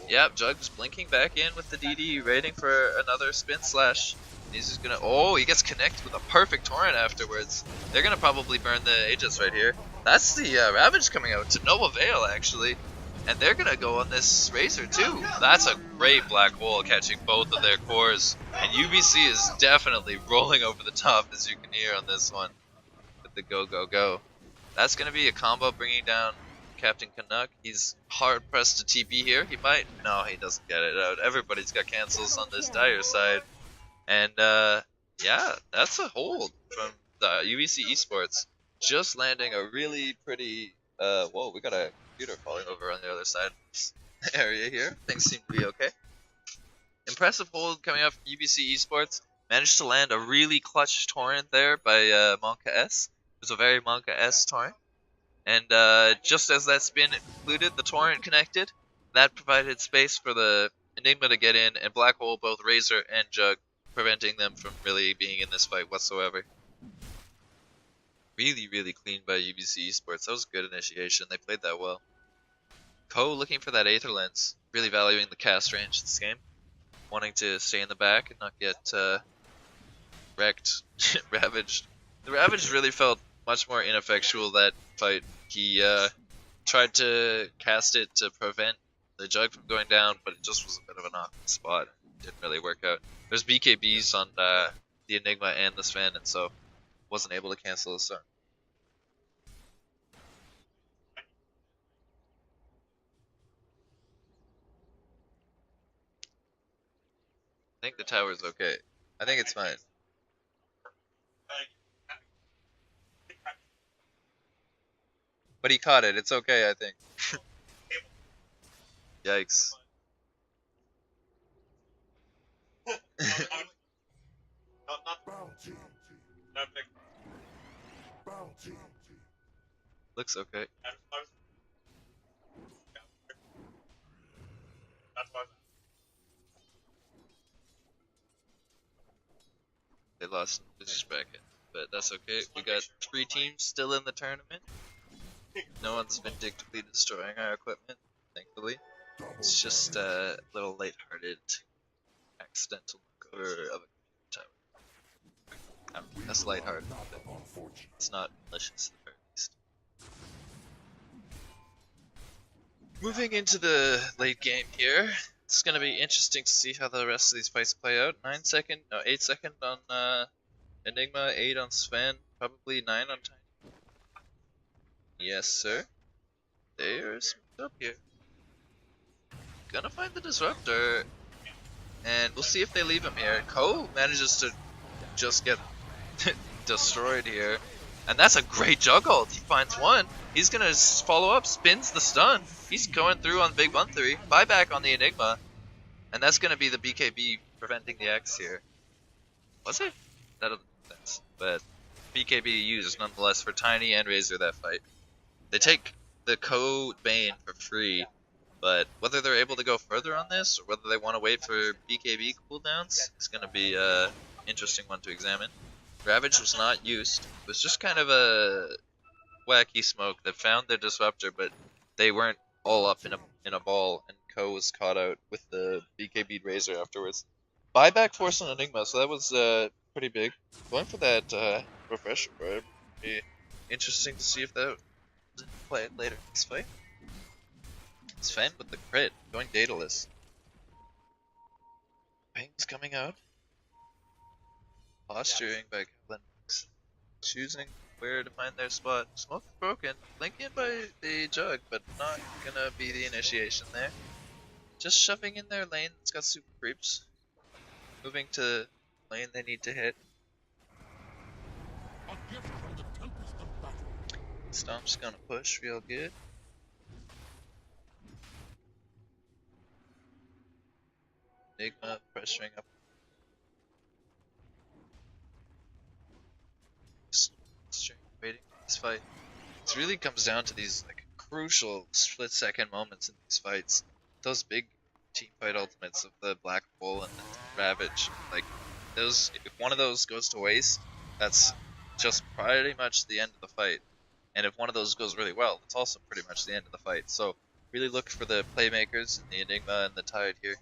Yep, Jug's blinking back in with the DD, waiting for another spin slash. He's just gonna. Oh, he gets connected with a perfect torrent afterwards. They're gonna probably burn the Aegis right here. That's the Ravage coming out to no avail, actually. And they're gonna go on this Razor too. That's a great black hole catching both of their cores. And UBC is definitely rolling over the top, as you can hear on this one. With the go, go, go. That's gonna be a combo bringing down Captain Canuck. He's hard pressed to TP here. He might. No, he doesn't get it out. Everybody's got cancels on this Dire side. And yeah, that's a hold from the UBC eSports. Just landing a really pretty. Whoa, we got a computer falling over on the other side of this area here. Things seem to be okay. Impressive hold coming up from UBC eSports. Managed to land a really clutch torrent there by Monka S. It was a very Monka S torrent. And just as that spin concluded, the torrent connected. That provided space for the Enigma to get in, and Black Hole both Razor and Jug, preventing them from really being in this fight whatsoever. Really, really clean by UBC eSports. That was a good initiation. They played that well. Ko looking for that Aether Lens, really valuing the cast range this game. Wanting to stay in the back and not get wrecked, ravaged. The Ravage really felt much more ineffectual that fight. He tried to cast it to prevent the Jug from going down, but it just was a bit of an awkward spot. It didn't really work out. There's BKBs on the Enigma and the Sven, and so wasn't able to cancel the stun. I think the tower's okay. I think it's fine. But he caught it. It's okay, I think. Yikes. Looks okay. They lost this bracket, but that's okay. We got 3 teams still in the tournament. No one's vindictively destroying our equipment, thankfully. It's just a little lighthearted, accidental cover of a tower. That's lighthearted, but it's not malicious at the very least. Moving into the late game here, it's going to be interesting to see how the rest of these fights play out. 8 second on Enigma, 8 on Sven, probably 9 on Tiny. Yes, sir. They're smoked up here. Gonna find the Disruptor, and we'll see if they leave him here. Ko manages to just get destroyed here, and that's a great Jug ult. He finds one. He's gonna follow up, spins the stun. He's going through on Big 1-3, buyback on the Enigma, and that's gonna be the BKB preventing the X here. Was it? That doesn't make sense, but BKB used nonetheless for Tiny and Razor that fight. They take the Ko Bane for free, but whether they're able to go further on this, or whether they want to wait for BKB cooldowns, is going to be an interesting one to examine. Ravage was not used. It was just kind of a wacky smoke that found their Disruptor, but they weren't all up in a ball, and Ko was caught out with the BKB Razor afterwards. Buyback force on Enigma, so that was pretty big. Going for that refresher would be interesting to see if that play it later in this fight. Sven with the crit, going dataless. Ping's coming out. Posturing by Kaolin. Choosing where to find their spot. Smoke broken. Blink in by the Jug, but not gonna be the initiation there. Just shoving in their lane that's got super creeps. Moving to lane they need to hit. Stomp's gonna push real good. Enigma pressuring up. Just waiting for this fight. It really comes down to these like crucial split-second moments in these fights. Those big team fight ultimates of the Black Hole and the Ravage. Like those, if one of those goes to waste, that's just pretty much the end of the fight. And if one of those goes really well, it's also pretty much the end of the fight. So really look for the playmakers and the Enigma and the Tide here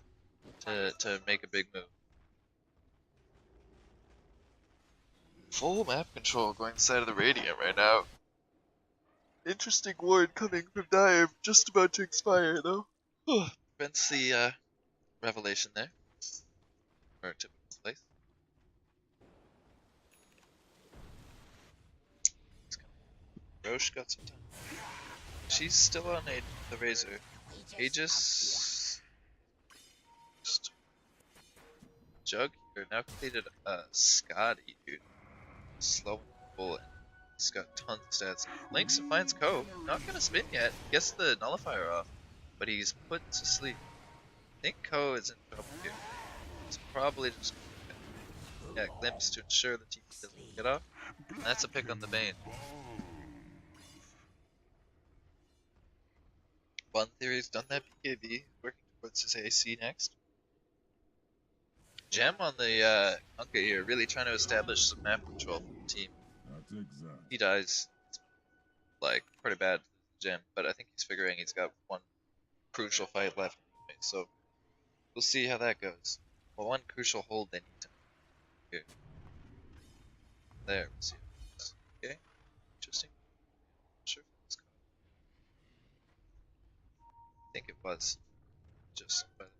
to make a big move. Full map control going inside of the Radiant right now. Interesting ward coming from Dive, just about to expire though. Prevents the revelation there. Or typical place. Roche got some time. She's still on the Razor. Aegis. Jug here now completed a Scotty, dude. Slow bullet. He's got tons of stats. Links and finds Ko. Not gonna spin yet. Gets the nullifier off. But he's put to sleep. I think Ko is in trouble here. He's probably just gonna glimpse to ensure the team doesn't get off. And that's a pick on the Bane. Fun Theory's done that PKB, working towards his AC next. Gem on the Unka here, really trying to establish some map control for the team. He dies, like, pretty bad Gem, but I think he's figuring he's got one crucial fight left anyway, so we'll see how that goes. Well, one crucial hold they need to here. There, we'll see how it goes. Okay, interesting. Sure if it's caught. I think it was. Just by the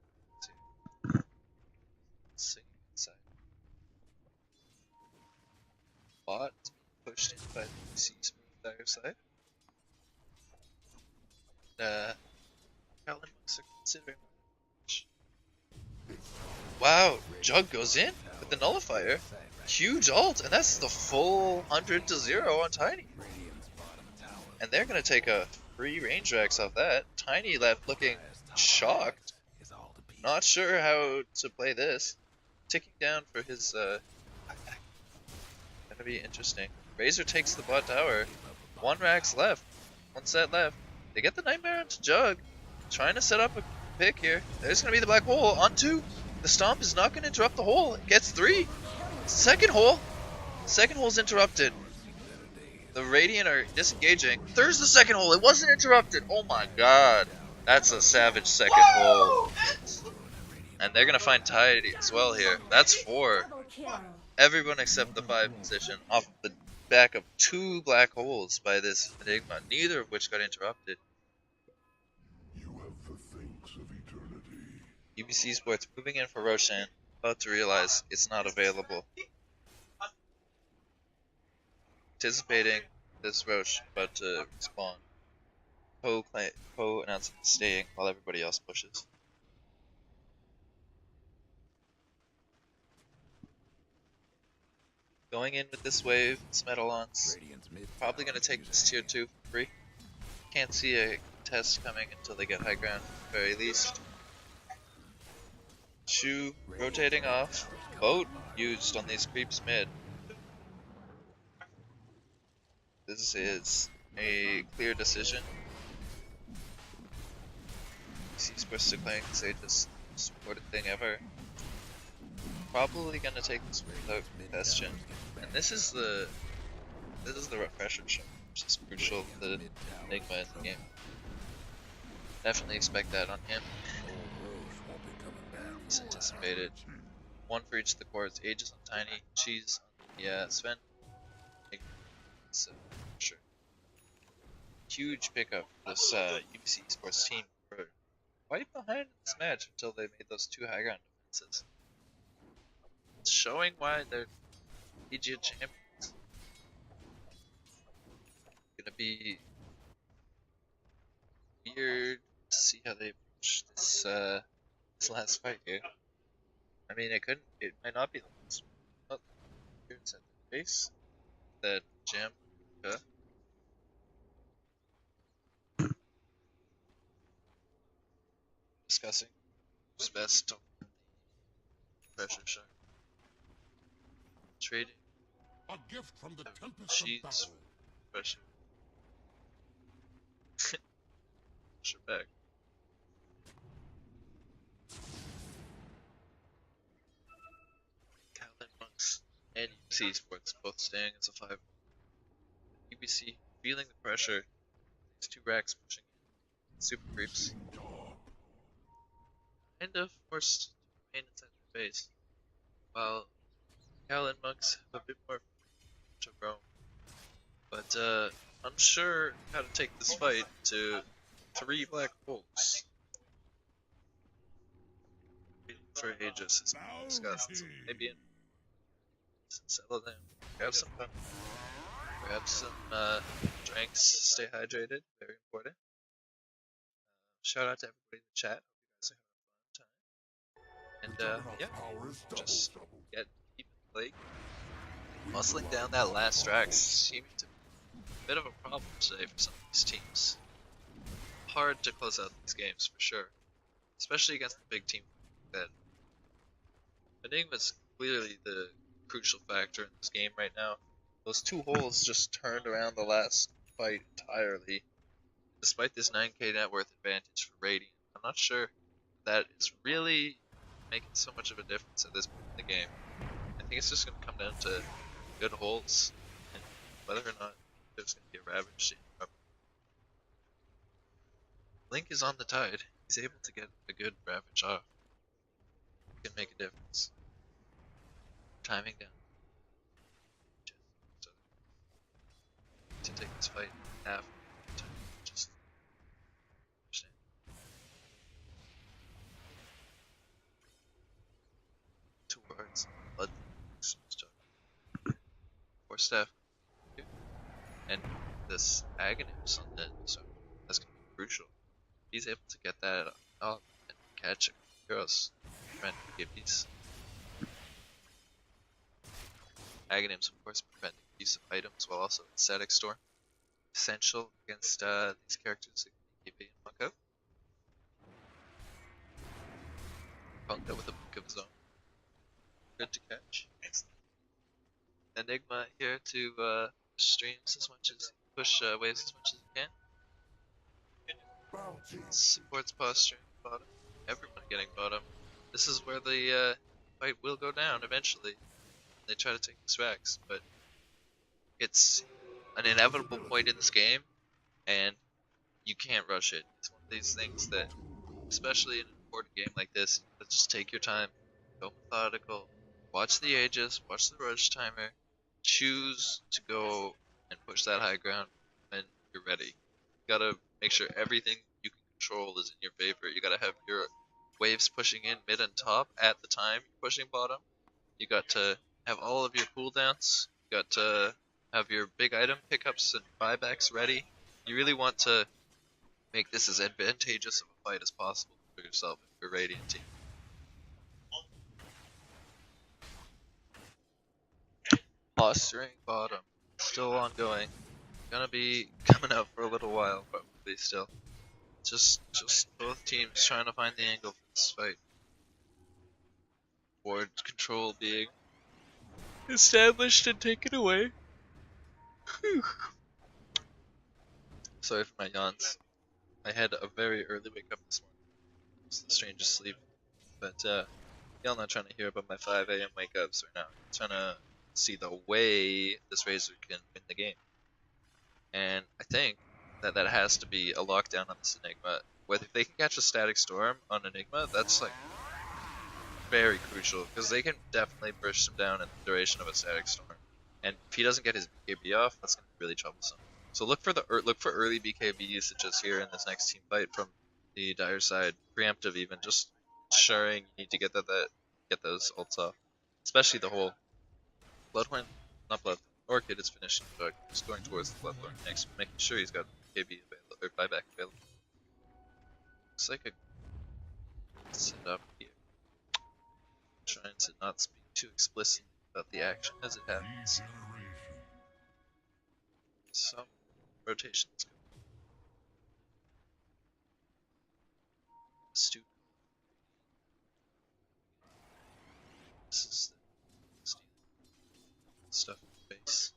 singing inside. Bot pushed in by the UBC dire side. Kaolin looks like considering. Wow, Jug goes in with the nullifier. Huge ult, and that's the full 100 to 0 on Tiny. And they're gonna take a free range rax off that. Tiny left looking shocked. Not sure how to play this. Ticking down for his gonna be interesting. Razor takes the bot tower. One rax left. One set left. They get the Nightmare onto Jug. Trying to set up a pick here. There's gonna be the Black Hole on 2. The Stomp is not gonna interrupt the hole. It gets 3. Second hole. Second hole's interrupted. The Radiant are disengaging. There's the second hole. It wasn't interrupted. Oh my god. That's a savage second hole. And they're gonna find Tide as well here. That's 4. Everyone except the 5 position off the back of 2 black holes by this Enigma, neither of which got interrupted. You have the things of eternity. UBC eSports moving in for Roshan, about to realize it's not available. Anticipating this Roche about to spawn. Poe announcing staying while everybody else pushes. Going in with this wave, it's Metalons. Probably going to take this tier 2 for free. Can't see a test coming until they get high ground, at the very least. Shu rotating off. Boat used on these creeps mid. This is a clear decision. He's supposed to claim the safest supported thing ever. Probably gonna take this without contestation. And this is the refresher shot, which is crucial for the Enigma in the game. Definitely expect that on him. It's anticipated. 1 for each of the cores. Aegis on Tiny, Cheese on the Sven. So, sure. Huge pickup for this UBC eSports team. Were quite behind in this match until they made those 2 high ground defenses. It's showing why they're PGA champions. Gonna be weird to see how they approach this last fight here. I mean, it might not be the last one. Oh, here it's at the base. That jam. Discussing who's best on pressure shot. Trading A gift from the tempest of sheets, battle. pressure. Pressure back. Kaolin Monks and UBC eSports both staying as a 5. UBC feeling the pressure. These two racks pushing in. Super creeps. Kind of forced to remain inside their base. While Kaolin Monks have a bit more to roam. But unsure how to take this fight to 3 black holes. Waiting for Aegis is discussed. So maybe in settle down. Grab some fun. Grab some drinks. Stay hydrated. Very important. Shout out to everybody in the chat. Hope you guys are having a fun time. And yeah, just keep it playing. Muscling down that last track seemed to be a bit of a problem today for some of these teams. Hard to close out these games for sure, especially against the big team that Enigma's clearly the crucial factor in this game right now. Those 2 holes just turned around the last fight entirely. Despite this 9k net worth advantage for Radiant, I'm not sure that is really making so much of a difference at this point in the game. I think it's just going to come down to good holes and whether or not there's going to be a Ravage team up. Link is on the tide. He's able to get a good Ravage off. Can make a difference. Timing down. To take this fight half time. Just understand. Two words. Blood. Four staff. And this Aghanim's on the end, so that's gonna be crucial. He's able to get that up and catch Heroes. Prevent PvPs. Aghanim's of course preventing use of items while also in static storm. Essential against these characters that can PvP and Monk out. Punked out with a book of his own. Good to catch. Enigma here to streams as much as push waves as much as he can. Supports posturing bottom. Everyone getting bottom. This is where the fight will go down eventually. They try to take these racks, but it's an inevitable point in this game, and you can't rush it. It's one of these things that, especially in an important game like this, just take your time, go methodical, watch the Aegis, watch the rush timer, choose to go and push that high ground when you're ready. You gotta make sure everything you can control is in your favor. You gotta have your waves pushing in mid and top at the time you're pushing bottom. You got to have all of your cooldowns. You got to have your big item pickups and buybacks ready. You really want to make this as advantageous of a fight as possible for yourself and your Radiant team. Posturing bottom, still ongoing. Gonna be coming out for a little while, probably still. Just both teams trying to find the angle for this fight. Board control being established and taken away. Whew. Sorry for my yawns. I had a very early wake up this morning. It was the strangest sleep. But y'all not trying to hear about my 5 a.m. wake ups right now. I'm trying to see the way this Razor can win the game. And I think that has to be a lockdown on this Enigma. Whether if they can catch a static storm on Enigma, that's like very crucial because they can definitely burst him down in the duration of a static storm. And if he doesn't get his BKB off, that's gonna be really troublesome. So look for early BKB usages here in this next team fight from the Dire side, preemptive even, just ensuring you need to get get those ults off, especially the whole Bloodhorn, not Bloodhorn. Orchid is finishing, but just going towards the Bloodthorn next, making sure he's got KB available, or buyback available. Looks like a setup here. Trying to not speak too explicitly about the action as it happens. Some rotations go. Stupid. misses the stealing stuff in the face.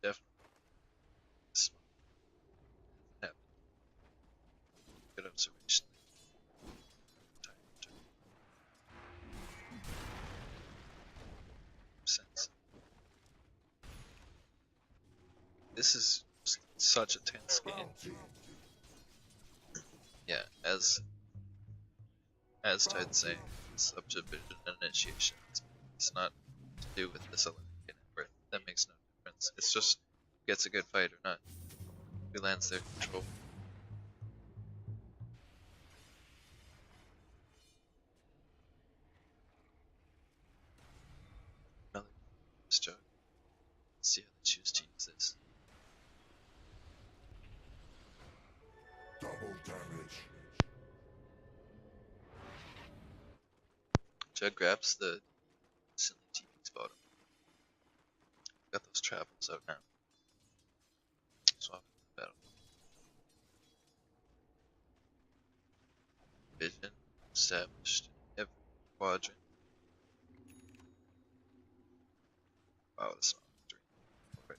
Definitely smart. Happened. Good observation. Sense. This is such a tense game. Yeah, as Tide's saying, it's up to vision and initiation. It's not to do with this Olympic effort. That makes no difference. It's just who gets a good fight or not. Who lands their control. Another jug. Let's see how they choose to use this. Double damage. Jug grabs the silly TV's bottom. Got those travels out now. Swap battle. Vision established in every quadrant. Wow, that's not three.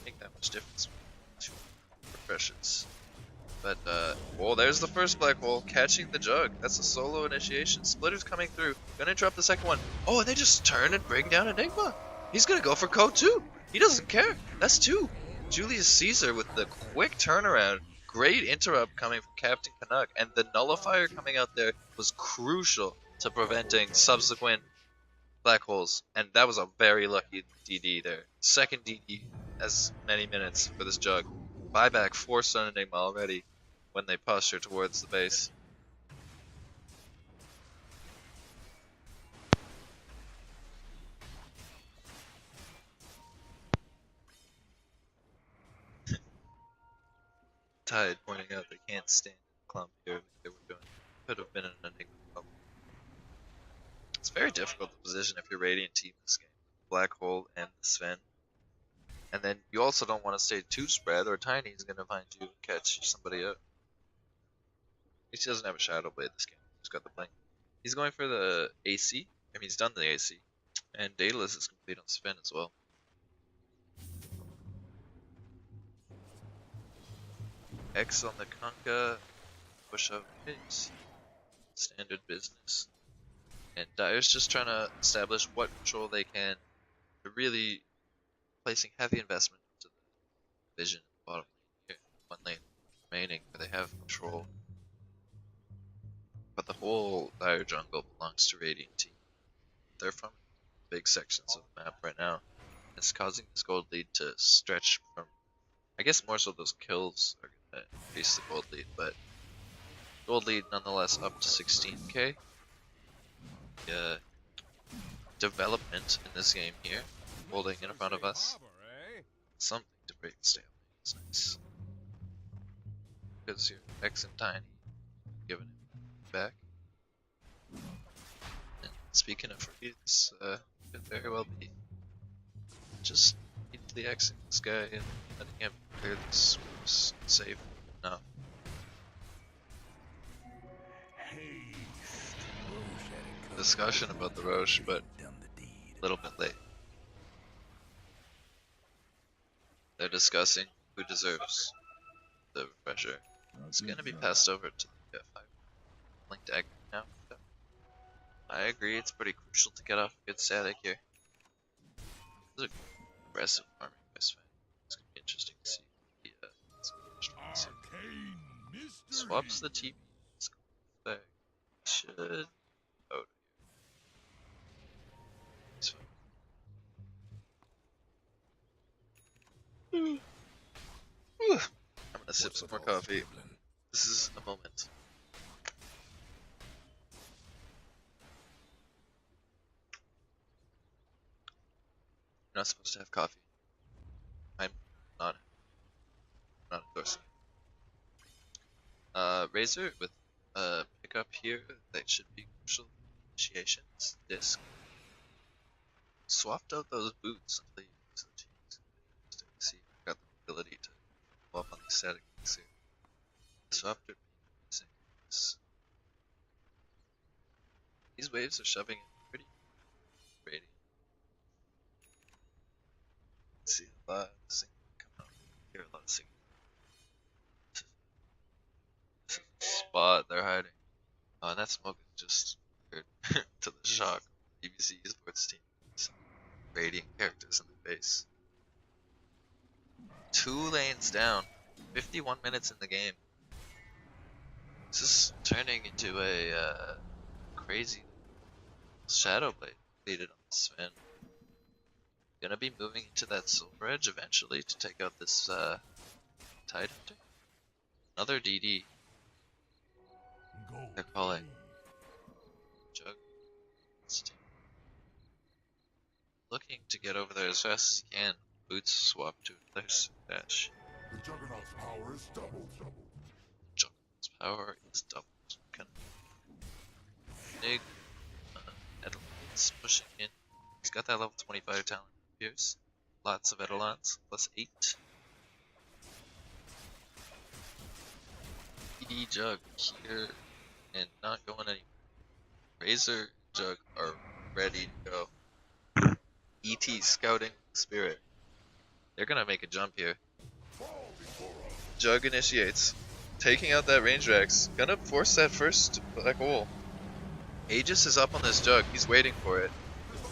Make that much difference. Two refreshes. But well, there's the first black hole catching the jug. That's a solo initiation. Splitter's coming through. Gonna interrupt the second one. Oh, and they just turn and bring down Enigma. He's gonna go for code 2. He doesn't care. That's 2. Julius Caesar with the quick turnaround. Great interrupt coming from Captain Canuck, and the nullifier coming out there was crucial to preventing subsequent black holes. And that was a very lucky DD there. Second DD as many minutes for this jug. Buyback forced on Enigma already when they posture towards the base. Tide pointing out they can't stand the clump here like they were doing. Could have been an Enigma clump. It's very difficult to position if you're Radiant team this game. Black hole and the Sven. And then you also don't want to stay too spread or Tiny's gonna find you and catch somebody up. He doesn't have a Shadow Blade this game. He's got the blink. He's going for the AC. I mean, he's done the AC. And Daedalus is complete on Sven as well. X on the Conga. Push out pace. Standard business. And Dire's just trying to establish what control they can. They're really placing heavy investment into the vision at the bottom lane here. One lane remaining where they have control. But the whole Dire jungle belongs to Radiant team. They're from big sections of the map right now. It's causing this gold lead to stretch from, I guess more so those kills are going to increase the gold lead, but gold lead nonetheless up to 16k. Development in this game here, holding in front of us. Something to break the stalemate is nice. Because you're X and Tiny giving it back. And speaking of reads, could very well be just the Xing this guy and letting him clear these swoops safe enough. Discussion about the Roche, but a little bit late. They're discussing who deserves the refresher. It's gonna be passed over to the F5 linked egg now. I agree, it's pretty crucial to get off a good static here. This is aggressive farming by Sven. It's gonna be interesting to see. Swaps the TP. Should. Oh. I'm gonna sip some more coffee. This is a moment. You're not supposed to have coffee. I'm not endorsing it. Razor with pickup here that should be crucial. Initiations, disc. Swapped out those boots until you use the cheese. Interesting to see if I've got the ability to go up on these static things here. Swapped it. These waves are shoving in pretty radiant. See a lot of singing coming out. Hear a lot of singing. This is the spot they're hiding. Oh, and that smoke is just weird to the shock. UBC eSports team. Some radiant characters in the face. 2 lanes down. 51 minutes in the game. This is turning into a crazy shadow blade completed on Sven. Gonna be moving into that silver edge eventually to take out this Tide Hunter. Another DD. They're calling Jug. Looking to get over there as fast as he can. Boots swap to another dash. The Juggernaut's power is doubled. Juggernaut's power is doubled. Kind of big. Edelon's pushing in. He's got that level 25 talent. Pierce. Lots of Edelons. Plus 8. ED Jug here and not going anywhere. Razor and Jug are ready to go. ET scouting spirit. They're gonna make a jump here. Jug initiates. Taking out that range Rex. Gonna force that first black hole. Aegis is up on this Jug. He's waiting for it.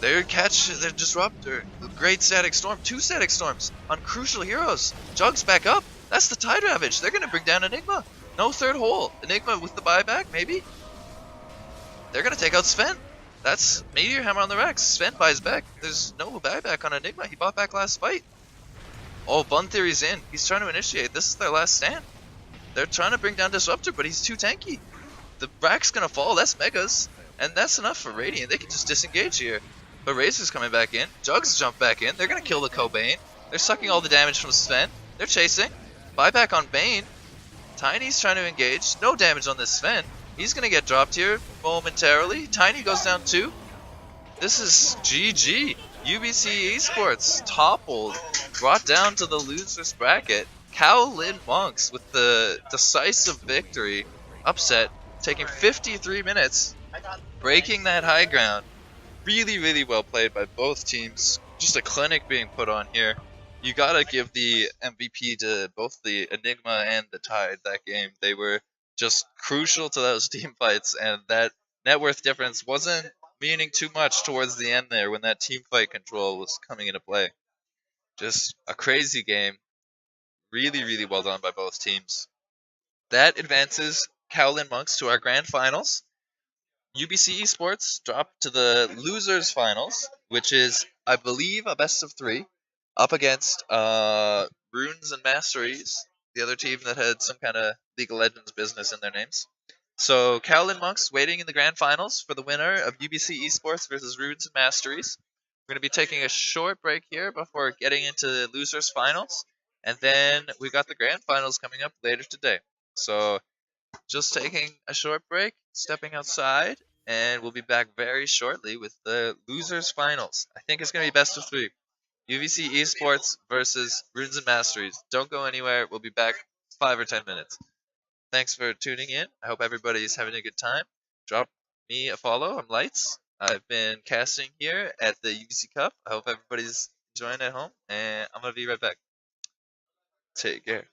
They catch their Disruptor. Great Static Storm. 2 Static Storms on crucial heroes. Jug's back up. That's the Tide Ravage. They're gonna bring down Enigma. No third hole. Enigma with the buyback, maybe? They're gonna take out Sven. That's Meteor Hammer on the Rex. Sven buys back. There's no buyback on Enigma. He bought back last fight. Oh, Bun Theory's in. He's trying to initiate. This is their last stand. They're trying to bring down Disruptor, but he's too tanky. The Rack's gonna fall. That's Megas. And that's enough for Radiant. They can just disengage here. But Razor's coming back in. Jugs jump back in. They're gonna kill the Cobain. They're sucking all the damage from Sven. They're chasing. Buyback on Bane. Tiny's trying to engage. No damage on this Sven. He's gonna get dropped here momentarily. Tiny goes down 2. This is GG. UBC eSports toppled. Brought down to the losers bracket. Kaolin Monks with the decisive victory. Upset. Taking 53 minutes. Breaking that high ground. Really, really well played by both teams. Just a clinic being put on here. You gotta give the MVP to both the Enigma and the Tide that game. They were just crucial to those team fights, and that net worth difference wasn't meaning too much towards the end there when that team fight control was coming into play. Just a crazy game. Really, really well done by both teams. That advances Kaolin Monks to our grand finals. UBC eSports dropped to the losers finals, which is, I believe, a best of 3, up against Runes and Masteries, the other team that had some kind of League of Legends business in their names. So Kaolin Monks waiting in the grand finals for the winner of UBC eSports versus Runes and Masteries. We're going to be taking a short break here before getting into the losers finals, and then we got the grand finals coming up later today. So just taking a short break, stepping outside, and we'll be back very shortly with the losers finals. I think it's going to be best of 3. UBC eSports versus Runes and Masteries. Don't go anywhere. We'll be back 5 or 10 minutes. Thanks for tuning in. I hope everybody's having a good time. Drop me a follow. I'm Lights. I've been casting here at the UBC Cup. I hope everybody's enjoying at home, and I'm going to be right back. Take care.